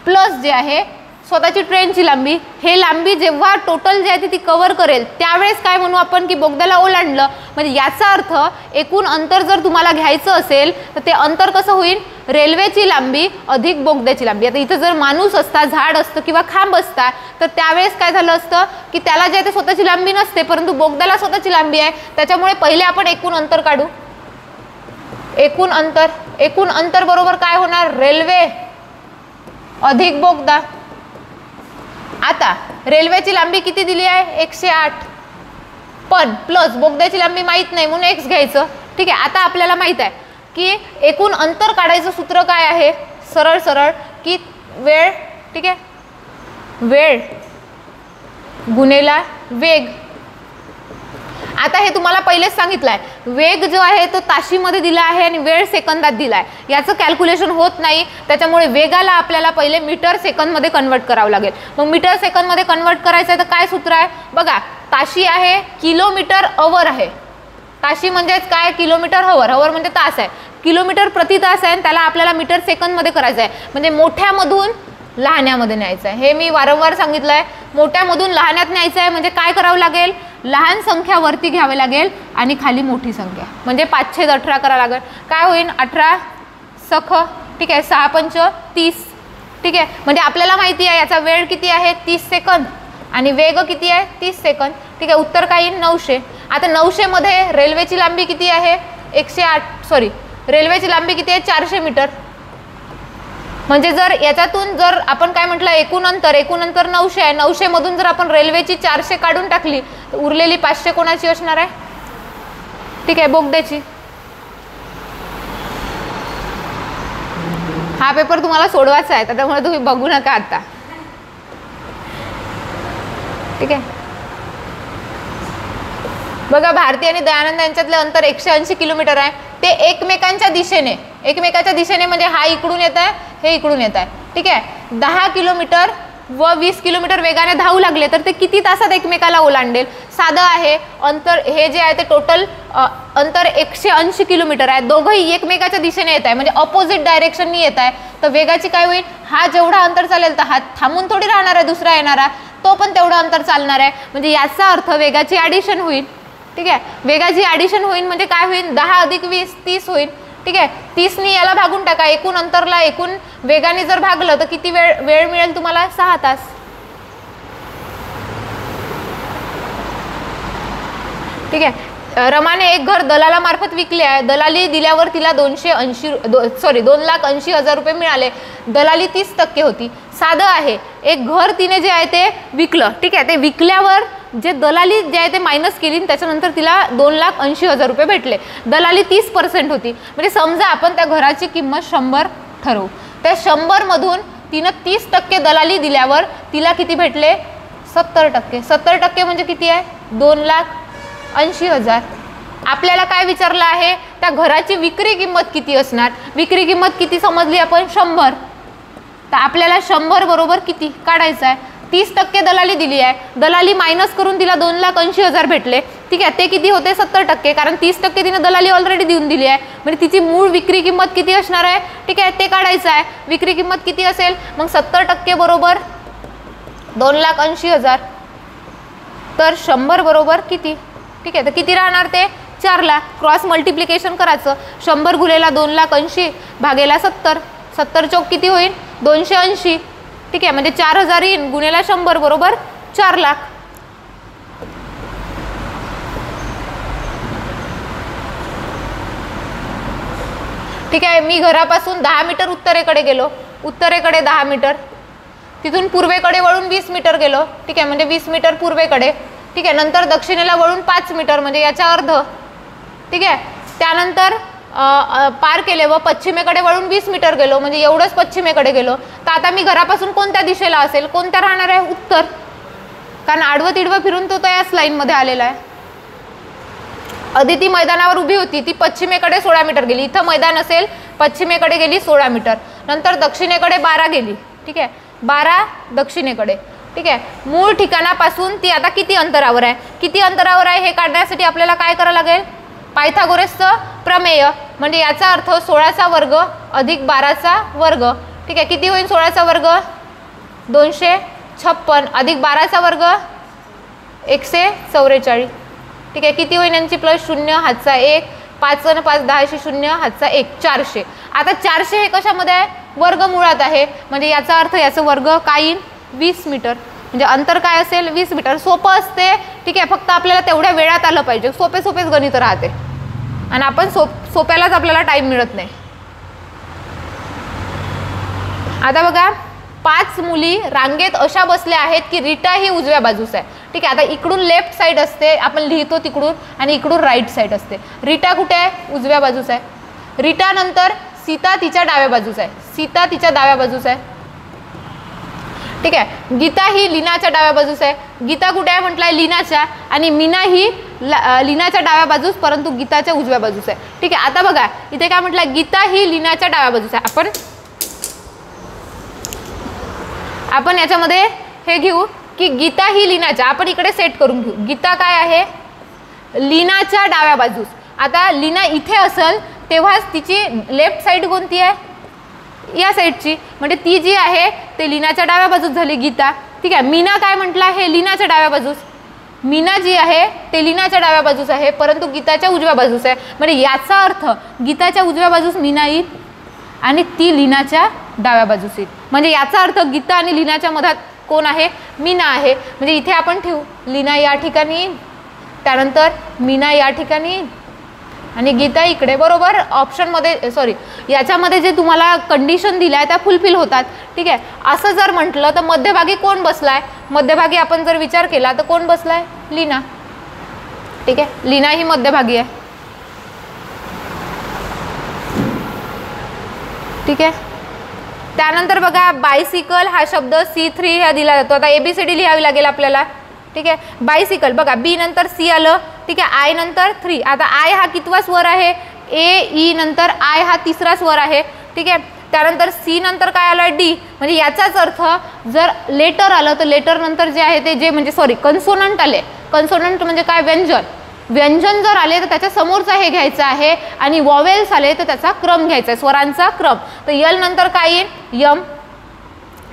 प्लस जे आहे स्वतःची ट्रेनची लांबी. हे लांबी जेव्हा टोटल जे आहे ती कव्हर करेल त्यावेळेस काय म्हणू आपण की बोगद्याला ओलांडलं. म्हणजे याचा अर्थ एकूण अंतर जर तुम्हाला घ्यायचं असेल तर ते अंतर कसं होईल, रेल्वेची लांबी अधिक बोगद्याची लांबी. आता इथं जर माणूस असता, झाड असतं किंवा खांब असता तर त्यावेळेस काय झालं असतं की त्याला जे आहे ते स्वतःची लांबी नसते, परंतु बोगद्याला स्वतःची लांबी आहे. त्याच्यामुळे पहिले आपण एकूण अंतर काढू. एकूण अंतर बरोबर काय होणार, रेल्वे अधिक बोगदा. आता रेल्वेची लांबी किती दिली आहे 108, पण प्लस बोगद्याची लांबी माहीत नाही म्हणून x घ्यायचं. ठीक आहे, आता आपल्याला माहित आहे की एकूण अंतर काढायचं सूत्र काय आहे, सरळ की वेळ. ठीक आहे, वेळ गुणेला वेग. आता हे तुम्हाला पहिलेच सांगितलंय, वेग जो आहे तो ताशीमध्ये दिला आहे आणि वेळ सेकंदात दिला आहे. याचं कॅल्क्युलेशन होत नाही, त्याच्यामुळे वेगाला आपल्याला पहिले मीटर सेकंदमध्ये कन्वर्ट करावं लागेल. मग मीटर सेकंदमध्ये कन्वर्ट करायचं आहे तर काय सूत्र आहे बघा, ताशी आहे किलोमीटर अवर आहे. ताशी म्हणजेच काय, किलोमीटर हवर म्हणजे तास आहे. किलोमीटर प्रति तास आहे, त्याला आपल्याला मीटर सेकंदमध्ये करायचं आहे. म्हणजे मोठ्यामधून लहान्यामध्ये न्यायचं आहे. हे मी वारंवार सांगितलं आहे, मोठ्यामधून लहान्यात न्यायचं आहे. म्हणजे काय करावं लागेल, लहान संख्या वरती घ्यावी लागेल आणि खाली मोठी संख्या, म्हणजे 5/18 करावं लागेल. काय होईल 18 सख. ठीक आहे, 6 पंच 30. ठीक आहे, म्हणजे आपल्याला माहिती आहे याचा वेळ किती आहे 30 सेकंद आणि वेग किती आहे 30 सेकंद. ठीक आहे, उत्तर काय येईल 900. आता 900 मध्ये रेल्वेची लांबी किती आहे 108, रेल्वेची लांबी किती आहे 400 मीटर. म्हणजे जर याच्यातून जर आपण काय म्हटलं एकूण अंतर 900 आहे, 900 मधून जर आपण रेल्वेची 400 काढून टाकली तर उरलेली 500 कोणाची असणार आहे, ठीक आहे बोगद्याची. हा पेपर तुम्हाला सोडवायचा आहे त्यामुळे तुम्ही बघू नका आता. ठीक आहे, बघा भारती आणि दयानंद यांच्यातले अंतर 180 किलोमीटर आहे. ते एकमेकांच्या दिशेने म्हणजे हा इकडून येत आहे, हे इकडून येत आहे. ठीक आहे, 10 किलोमीटर व 20 किलोमीटर वेगाने धावू लागले तर ते किती तासात एकमेकाला ओलांडेल. साधं आहे अंतर, हे जे आहे ते टोटल अंतर 180 किलोमीटर आहे. दोघंही एकमेकाच्या दिशेने येत आहे म्हणजे ऑपोजिट डायरेक्शननी येत आहे. तर वेगाची काय होईल, हा जेवढा अंतर चालेल तर हा थांबून थोडी राहणार आहे, दुसरा येणारा तो पण तेवढं अंतर चालणार आहे. म्हणजे याचा अर्थ वेगाची ॲडिशन होईल. ठीक आहे, वेगाची ॲडिशन होईल म्हणजे काय होईल 10 अधिक 20 30 होईल. ठीक आहे, 30नी याला भागून टाका, एकूण अंतरला एकूण वेगाने जर भागलं तर किती वेळ मिळेल तुम्हाला 6 तास. ठीक आहे, रमाने एक घर दलालामार्फत विकले आहे. दलाली दिल्यावर तिला 2,80,000 रुपये मिळाले. दलाली 30% होती. साधं आहे, एक घर तिने जे आहे ते विकलं. ठीक आहे, ते विकल्यावर जे दलाली जे आहे ते मायनस केली त्याच्यानंतर तिला 2,80,000 रुपये भेटले. दलाली 30% होती. म्हणजे समजा आपण त्या घराची किंमत 100 ठरवू, त्या 100 मधून तिनं 30% दलाली दिल्यावर तिला किती भेटले 70%. 70% म्हणजे किती आहे 2,80,000. आपल्याला काय विचारलं आहे, त्या घराची विक्री किंमत किती असणार. विक्री किंमत किती समजली आपण 100. तर आपल्याला 100 बरोबर किती काढायचं आहे. 30% दलाली दिली आहे, दलाली मायनस करून तिला 2,80,000 भेटले. ठीक आहे, ते किती होते 70%, कारण 30% तिने दलाली ऑलरेडी देऊन दिली आहे. म्हणजे तिची मूळ विक्री किंमत किती असणार आहे. ठीक आहे, ते काढायचं आहे. विक्री किंमत किती असेल, मग 70% बरोबर 2,80,000. तर 100 बरोबर किती? ठीक आहे, तर किती राहणार ते? 4 लाख. क्रॉस मल्टिप्लिकेशन करायचं. 100 गुणेला 2,80,000 भागेला 70. 70 चौक किती होईल? 280. ठीक आहे, म्हणजे 4000 येईन गुणेला 100 बरोबर 4 लाख. ठीक आहे, मी घरापासून 10 मीटर उत्तरेकडे गेलो. उत्तरेकडे 10 मीटर, तिथून पूर्वेकडे वळून 20 मीटर गेलो. ठीक आहे, म्हणजे 20 मीटर पूर्वेकडे. ठीक आहे, नंतर दक्षिणेला वळून 5 मीटर म्हणजे याच्या अर्ध. ठीक आहे, त्यानंतर पार केले व पश्चिमेकडे वळून 20 मीटर गेलो म्हणजे एवढंच पश्चिमेकडे गेलो. तर आता मी घरापासून कोणत्या दिशेला असेल? कोणत्या राहणार आहे? उत्तर, कारण आडवं तिडवं फिरून तो याच लाईनमध्ये आलेला आहे. अदिती मैदानावर उभी होती, ती पश्चिमेकडे 16 मीटर गेली. इथं मैदान असेल, पश्चिमेकडे गेली 16 मीटर. नंतर दक्षिणेकडे 12 गेली. ठीक आहे, 12 दक्षिणेकडे. ठीक आहे, मूळ ठिकाणापासून ती आता किती अंतरावर आहे? किती अंतरावर आहे हे काढण्यासाठी आपल्याला काय करावं लागेल? पायथागोरसचं प्रमेय. म्हणजे याचा अर्थ 16चा वर्ग अधिक 12चा वर्ग. ठीक आहे, किती होईल? 16चा वर्ग 256 अधिक 12चा वर्ग 144. ठीक आहे, किती होईल यांची प्लस 0 हातचा 1, 5 आणि 5 10 0 हातचा 1 400. आता 400 हे कशामध्ये आहे? वर्गमुळात आहे. म्हणजे याचा अर्थ याचं वर्ग काय येईल? 20 मीटर. म्हणजे अंतर काय असेल? 20 मीटर. सोपं असते. ठीक आहे, फक्त आपल्याला तेवढ्या वेळात आलं पाहिजे. सोपेच गणित राहते आणि आपण सोप्यालाच आपल्याला टाइम मिळत नाही. आता बघा, 5 मुली रांगेत अशा बसल्या आहेत की रीटा ही उजव्या बाजूस आहे. ठीक आहे, आता इकडून लेफ्ट साइड असते, आपण लिहितो तिकडून, आणि इकडून राईट साइड असते. रीटा कुठे आहे? उजव्या बाजूस आहे. रीटा नंतर सीता तिच्या डाव्या बाजूस आहे. सीता तिच्या डाव्या बाजूस आहे. ठीक आहे, गीता ही लीनाच्या डाव्या बाजूस आहे. गीता कुठे आहे म्हटलंय? लीनाच्या. आणि मीना ही लीनाच्या डाव्या बाजूस परंतु गीताच्या उजव्या बाजूस आहे. ठीक आहे, आता बघा इथे काय म्हटलंय? गीता ही लीनाच्या डाव्या बाजूस आहे. आपण याच्यामध्ये हे घेऊ की गीता ही लीनाच्या, आपण इकडे सेट करून घेऊ. गीता काय आहे? लीनाच्या डाव्या बाजूस. आता लीना इथे असेल तेव्हाच तिची लेफ्ट साइड कोणती आहे? या साईडची. म्हणजे ती जी आहे ते लीनाच्या डाव्या बाजूस झाली गीता. ठीक आहे, मीना काय म्हटलं आहे? लीनाच्या डाव्या बाजूस. मीना जी आहे ते लीनाच्या डाव्या बाजूस आहे परंतु गीताच्या उजव्या बाजूस आहे. म्हणजे याचा अर्थ गीताच्या उजव्या बाजूस मीना येईल आणि ती लीनाच्या डाव्या बाजूस येईल. म्हणजे याचा अर्थ गीता आणि लीनाच्या मधात कोण आहे? मीना आहे. म्हणजे इथे आपण ठेवू लीना या ठिकाणी येईल, त्यानंतर मीना या ठिकाणी येईल आणि गीता इकडे. बरोबर, ऑप्शनमध्ये सॉरी याच्यामध्ये जे तुम्हाला कंडिशन दिल्या आहे त्या फुलफिल होतात. ठीक आहे, असं जर म्हटलं तर मध्यभागी कोण बसलाय? मध्यभागी आपण जर विचार केला तर कोण बसलाय? लीना. ठीक आहे, लीना ही मध्यभागी आहे. ठीक आहे, त्यानंतर बघा बायसिकल हा शब्द C3 हा दिला जातो. आता ABCD लिहावी लागेल आपल्याला. ठीक आहे, बायसिकल बघा बी नंतर सी आलं. ठीक आहे, आय नंतर 3. आता आय हा कितवा स्वर आहे? ए. नंतर आय हा तिसरा स्वर आहे. ठीक आहे, त्यानंतर सी नंतर काय आलं? डी. म्हणजे याचाच अर्थ जर लेटर आलं तर लेटर नंतर जे आहे ते जे म्हणजे सॉरी कन्सोनंट आले. कन्सोनंट म्हणजे काय? व्यंजन. व्यंजन जर आले तर त्याच्या समोरचा हे घ्यायचं आहे आणि वॉवेल्स आले तर त्याचा क्रम घ्यायचा आहे, स्वरांचा क्रम. तर यल नंतर काय येईल? यम.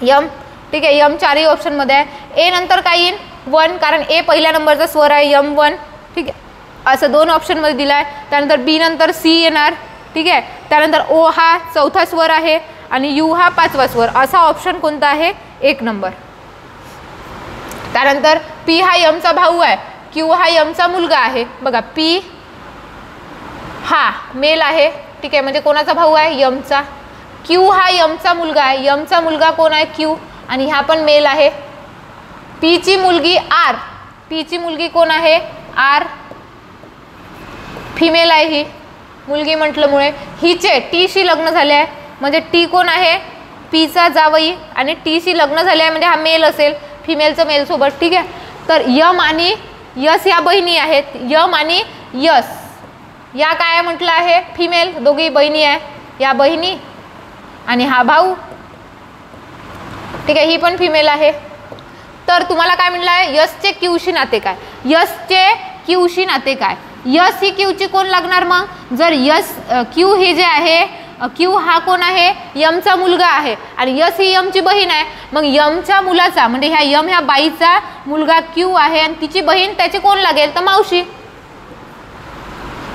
यम. ठीक आहे, यम 4ही ऑप्शनमध्ये आहे. ए नंतर काय येईल? 1, कारण ए पहिल्या नंबरचा स्वर आहे, यम 1. ठीक आहे, असं 2 ऑप्शनमध्ये दिलं आहे. त्यानंतर बी नंतर सी येणार. ठीक आहे, त्यानंतर ओ हा चौथा स्वर आहे आणि यू हा 5वा स्वर. असा ऑप्शन कोणता आहे? 1 नंबर. त्यानंतर पी हा यमचा भाऊ आहे, क्यू हा यमचा मुलगा आहे. बघा पी हा मेल आहे. ठीक आहे, म्हणजे कोणाचा भाऊ आहे? यमचा. क्यू हा यमचा मुलगा आहे. यमचा मुलगा कोण आहे? क्यू. आणि हा पण मेल आहे. पी ची मुलगी आर. पी ची मुलगी कोण आहे? आर. फिमेल आहे ही मुलगी म्हटल्यामुळे. हिचे टी शी लग्न झाले आहे म्हणजे टी कोण आहे? पीचा जावई. आणि टी शी लग्न झाले आहे म्हणजे हा मेल असेल, फिमेलचं मेल सोबत. ठीक आहे, तर यम आणि यस या बहिणी आहेत. यम आणि यस या काय म्हटलं आहे? फिमेल. दोघी बहिणी आहे, या बहिणी आणि हा भाऊ. ठीक आहे, ही पण फिमेल आहे. तर तुम्हाला काय म्हटलं आहे? यसचे क्यूशी नाते काय? यसचे क्यूशी नाते काय? यस ही क्यूची कोण लागणार? मग जर यस क्यू हे जे आहे क्यू हा कोण आहे, यमचा मुलगा आहे आणि यस ही यमची बहीण आहे. मग यमच्या मुलाचा म्हणजे ह्या यम ह्या बाईचा मुलगा क्यू आहे आणि तिची बहीण त्याची कोण लागेल तर मावशी.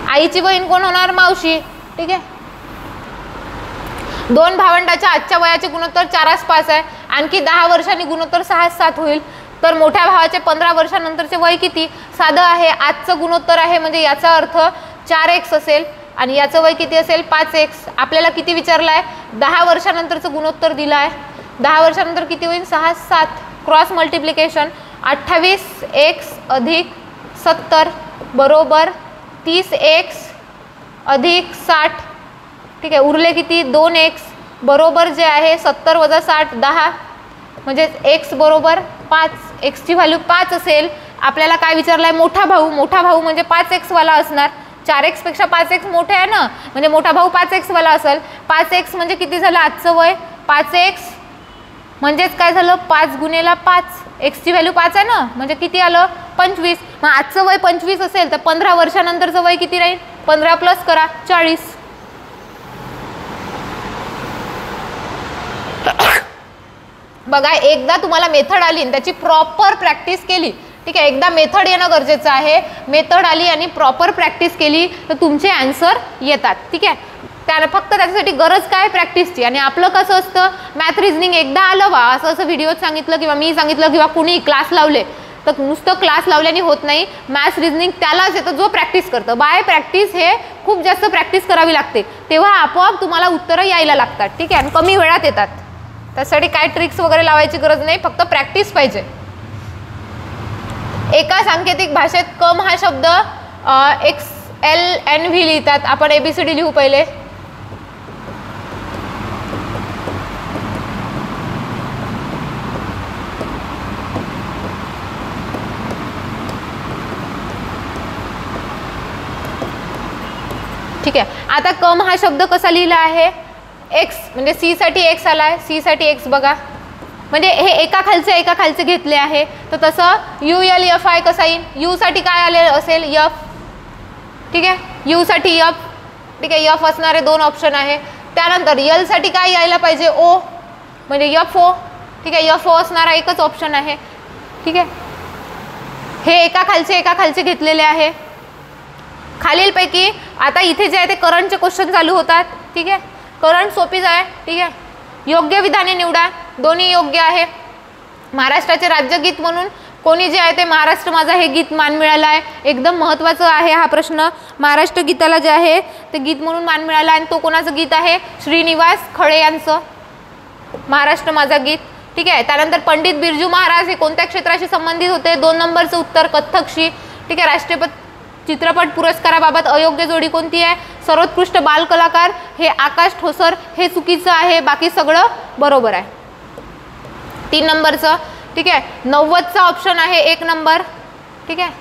आईची बहीण कोण होणार, मावशी. ठीक आहे. दोन भावंडाच्या आजच्या वयाचे गुणोत्तर 4:5 आहे. आणखी 10 वर्षांनी गुणोत्तर 6:7 होईल. तर मोठ्या भावाचे 15 वर्षानंतरचे वय किती, साधं आहे. आजचं गुणोत्तर आहे म्हणजे याचा अर्थ 4x असेल आणि याचं वय किती असेल 5x. आपल्याला किती विचारलं आहे, 10 वर्षानंतरचं गुणोत्तर दिलं आहे. 10 वर्षानंतर किती होईल, 6:7. क्रॉस मल्टिप्लिकेशन 28x अधिक 70 बरोबर 30x अधिक 60. ठीक आहे. उरले किती, 2x बरोबर जे आहे 70 वजा 60 10 म्हणजे x बरोबर 5. x ची व्हॅल्यू 5 असेल. आपल्याला काय विचारलं आहे, मोठा भाऊ. मोठा भाऊ म्हणजे 5x वाला असणार. 4x पेक्षा 5x मोठे आहे ना, म्हणजे मोठा भाऊ 5x वाला असेल. 5x म्हणजे किती झालं आजचं वय, 5x म्हणजेच काय झालं 5 गुणेला 5. x ची व्हॅल्यू 5 आहे ना, म्हणजे किती आलं 25. मग आजचं वय 25 असेल तर 15 वर्षानंतरचं वय किती राहील, 15 प्लस करा 40. बघा, एकदा तुम्हाला मेथड आली आणि त्याची प्रॉपर प्रॅक्टिस केली. ठीक आहे. एकदा मेथड येणं गरजेचं आहे. मेथड आली आणि प्रॉपर प्रॅक्टिस केली तर तुमचे आन्सर येतात. ठीक आहे. फक्त त्याच्यासाठी गरज काय, प्रॅक्टिसची. आणि आपलं कसं असतं, मॅथ रिझनिंग एकदा आलं वा असं व्हिडिओत सांगितलं किंवा मी सांगितलं किंवा कुणी क्लास लावले तर नुसतं क्लास लावल्याने होत नाही. मॅथ्स रिझनिंग त्यालाच येतं जो प्रॅक्टिस करतं. बाय प्रॅक्टिस हे खूप जास्त प्रॅक्टिस करावी लागते, तेव्हा आपोआप तुम्हाला उत्तरं यायला लागतात. ठीक आहे. आणि कमी वेळात येतात. त्यासाठी काय ट्रिक्स वगैरे लावायची गरज नाही, फक्त प्रॅक्टिस पाहिजे. एका सांकेतिक भाषेत कम हा शब्द XLNV लिहितात. आपण ABCD लिहू पहिले. ठीक आहे. आता कम हा शब्द कसा लिहिला आहे, x म्हणजे C साठी x आला आहे. C साठी x बघा, म्हणजे हे एका खालचे घेतले आहे. तर तसं ULFI कसा येईल, U साठी काय आले असेल F. ठीक आहे. U साठी F. ठीक आहे. F असणारे 2 ऑप्शन आहे. त्यानंतर L साठी काय यायला पाहिजे, O म्हणजे FO. ठीक आहे. FO असणारा एकच ऑप्शन आहे. ठीक आहे. हे एका खालचे घेतलेले आहे. खालीलपैकी आता इथे जे आहे ते करंटचे क्वेश्चन चालू होतात. ठीक आहे. करंट सोपीच आहे. ठीक आहे. योग्य विधाने निवडा. दोन्ही योग्य आहे. महाराष्ट्राचे राज्यगीत म्हणून कोणी जे आहे ते महाराष्ट्र माझा हे गीत मान मिळाला आहे. एकदम महत्त्वाचं आहे हा प्रश्न. महाराष्ट्र गीताला जे आहे ते गीत म्हणून मान मिळाला आणि तो कोणाचं गीत आहे, श्रीनिवास खळे यांचं महाराष्ट्र माझा गीत. ठीक आहे. त्यानंतर पंडित बिरजू महाराज हे कोणत्या क्षेत्राशी संबंधित होते, 2 नंबरचं उत्तर कथ्थकशी. ठीक आहे. राष्ट्रपती चित्रपट पुरस्काराबाबत अयोग्य जोडी कोणती आहे, सर्वोत्कृष्ट बाल कलाकार हे आकाश ठोसर. हे चुकीचं आहे, बाकी सगळं बरोबर आहे. 3 नंबरचं. ठीक आहे. 90चा ऑप्शन आहे 1 नंबर. ठीक आहे.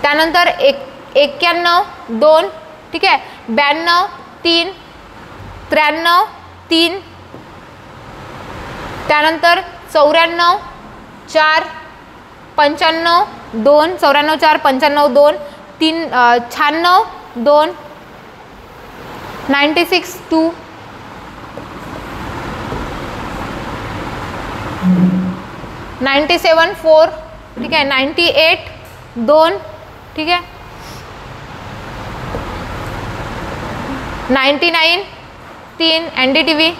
त्यानंतर 91 2. ठीक आहे. 92 3. 93 3. त्यानंतर 94 4. 95 2. 94 4 95 2. 96 2. 96 2. 97 4. ठीक आहे. 98 2. ठीक आहे. 99 3. NDTV.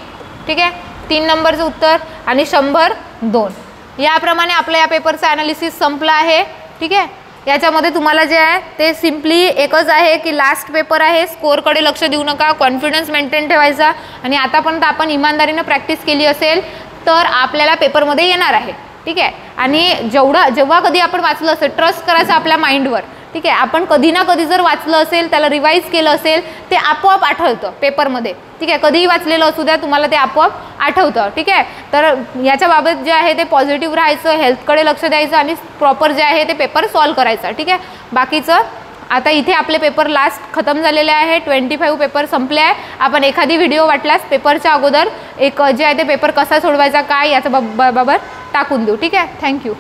ठीक आहे. 3 नंबरचं उत्तर आणि 100 2. याप्रमाणे आपलं या पेपरचं ॲनालिसिस संपलं आहे. ठीक आहे. याच्यामध्ये तुम्हाला जे आहे ते सिम्पली एकच आहे की लास्ट पेपर आहे, स्कोअरकडे लक्ष देऊ नका, कॉन्फिडन्स मेंटेन ठेवायचा आणि आतापर्यंत आपण इमानदारीनं प्रॅक्टिस केली असेल तर आपल्याला पेपरमध्ये येणार आहे. ठीक आहे. आणि जेव्हा कधी आपण वाचलं असेल ट्रस्ट करायचं आपल्या माइंडवर. ठीक आहे. आपण कधी ना कधी जर वाचलं असेल, त्याला रिवाईज केलं असेल, ते आपोआप आठवतं पेपरमध्ये. ठीक आहे. कधीही वाचलेलं असू द्या, तुम्हाला ते आपोआप आठवतं. ठीक आहे. तर याच्याबाबत जे आहे ते पॉझिटिव्ह राहायचं, हेल्थकडे लक्ष द्यायचं आणि प्रॉपर जे आहे ते पेपर सॉल्व करायचा. ठीक आहे. बाकीचं आता इथे आपले पेपर लास्ट खतम झालेले आहे. 25 पेपर संपले आहे. आपण एखादी व्हिडिओ वाटल्यास पेपरच्या अगोदर एक जे आहे ते पेपर कसा सोडवायचा काय याच्या बाबत टाकून देऊ. ठीक आहे. थँक्यू.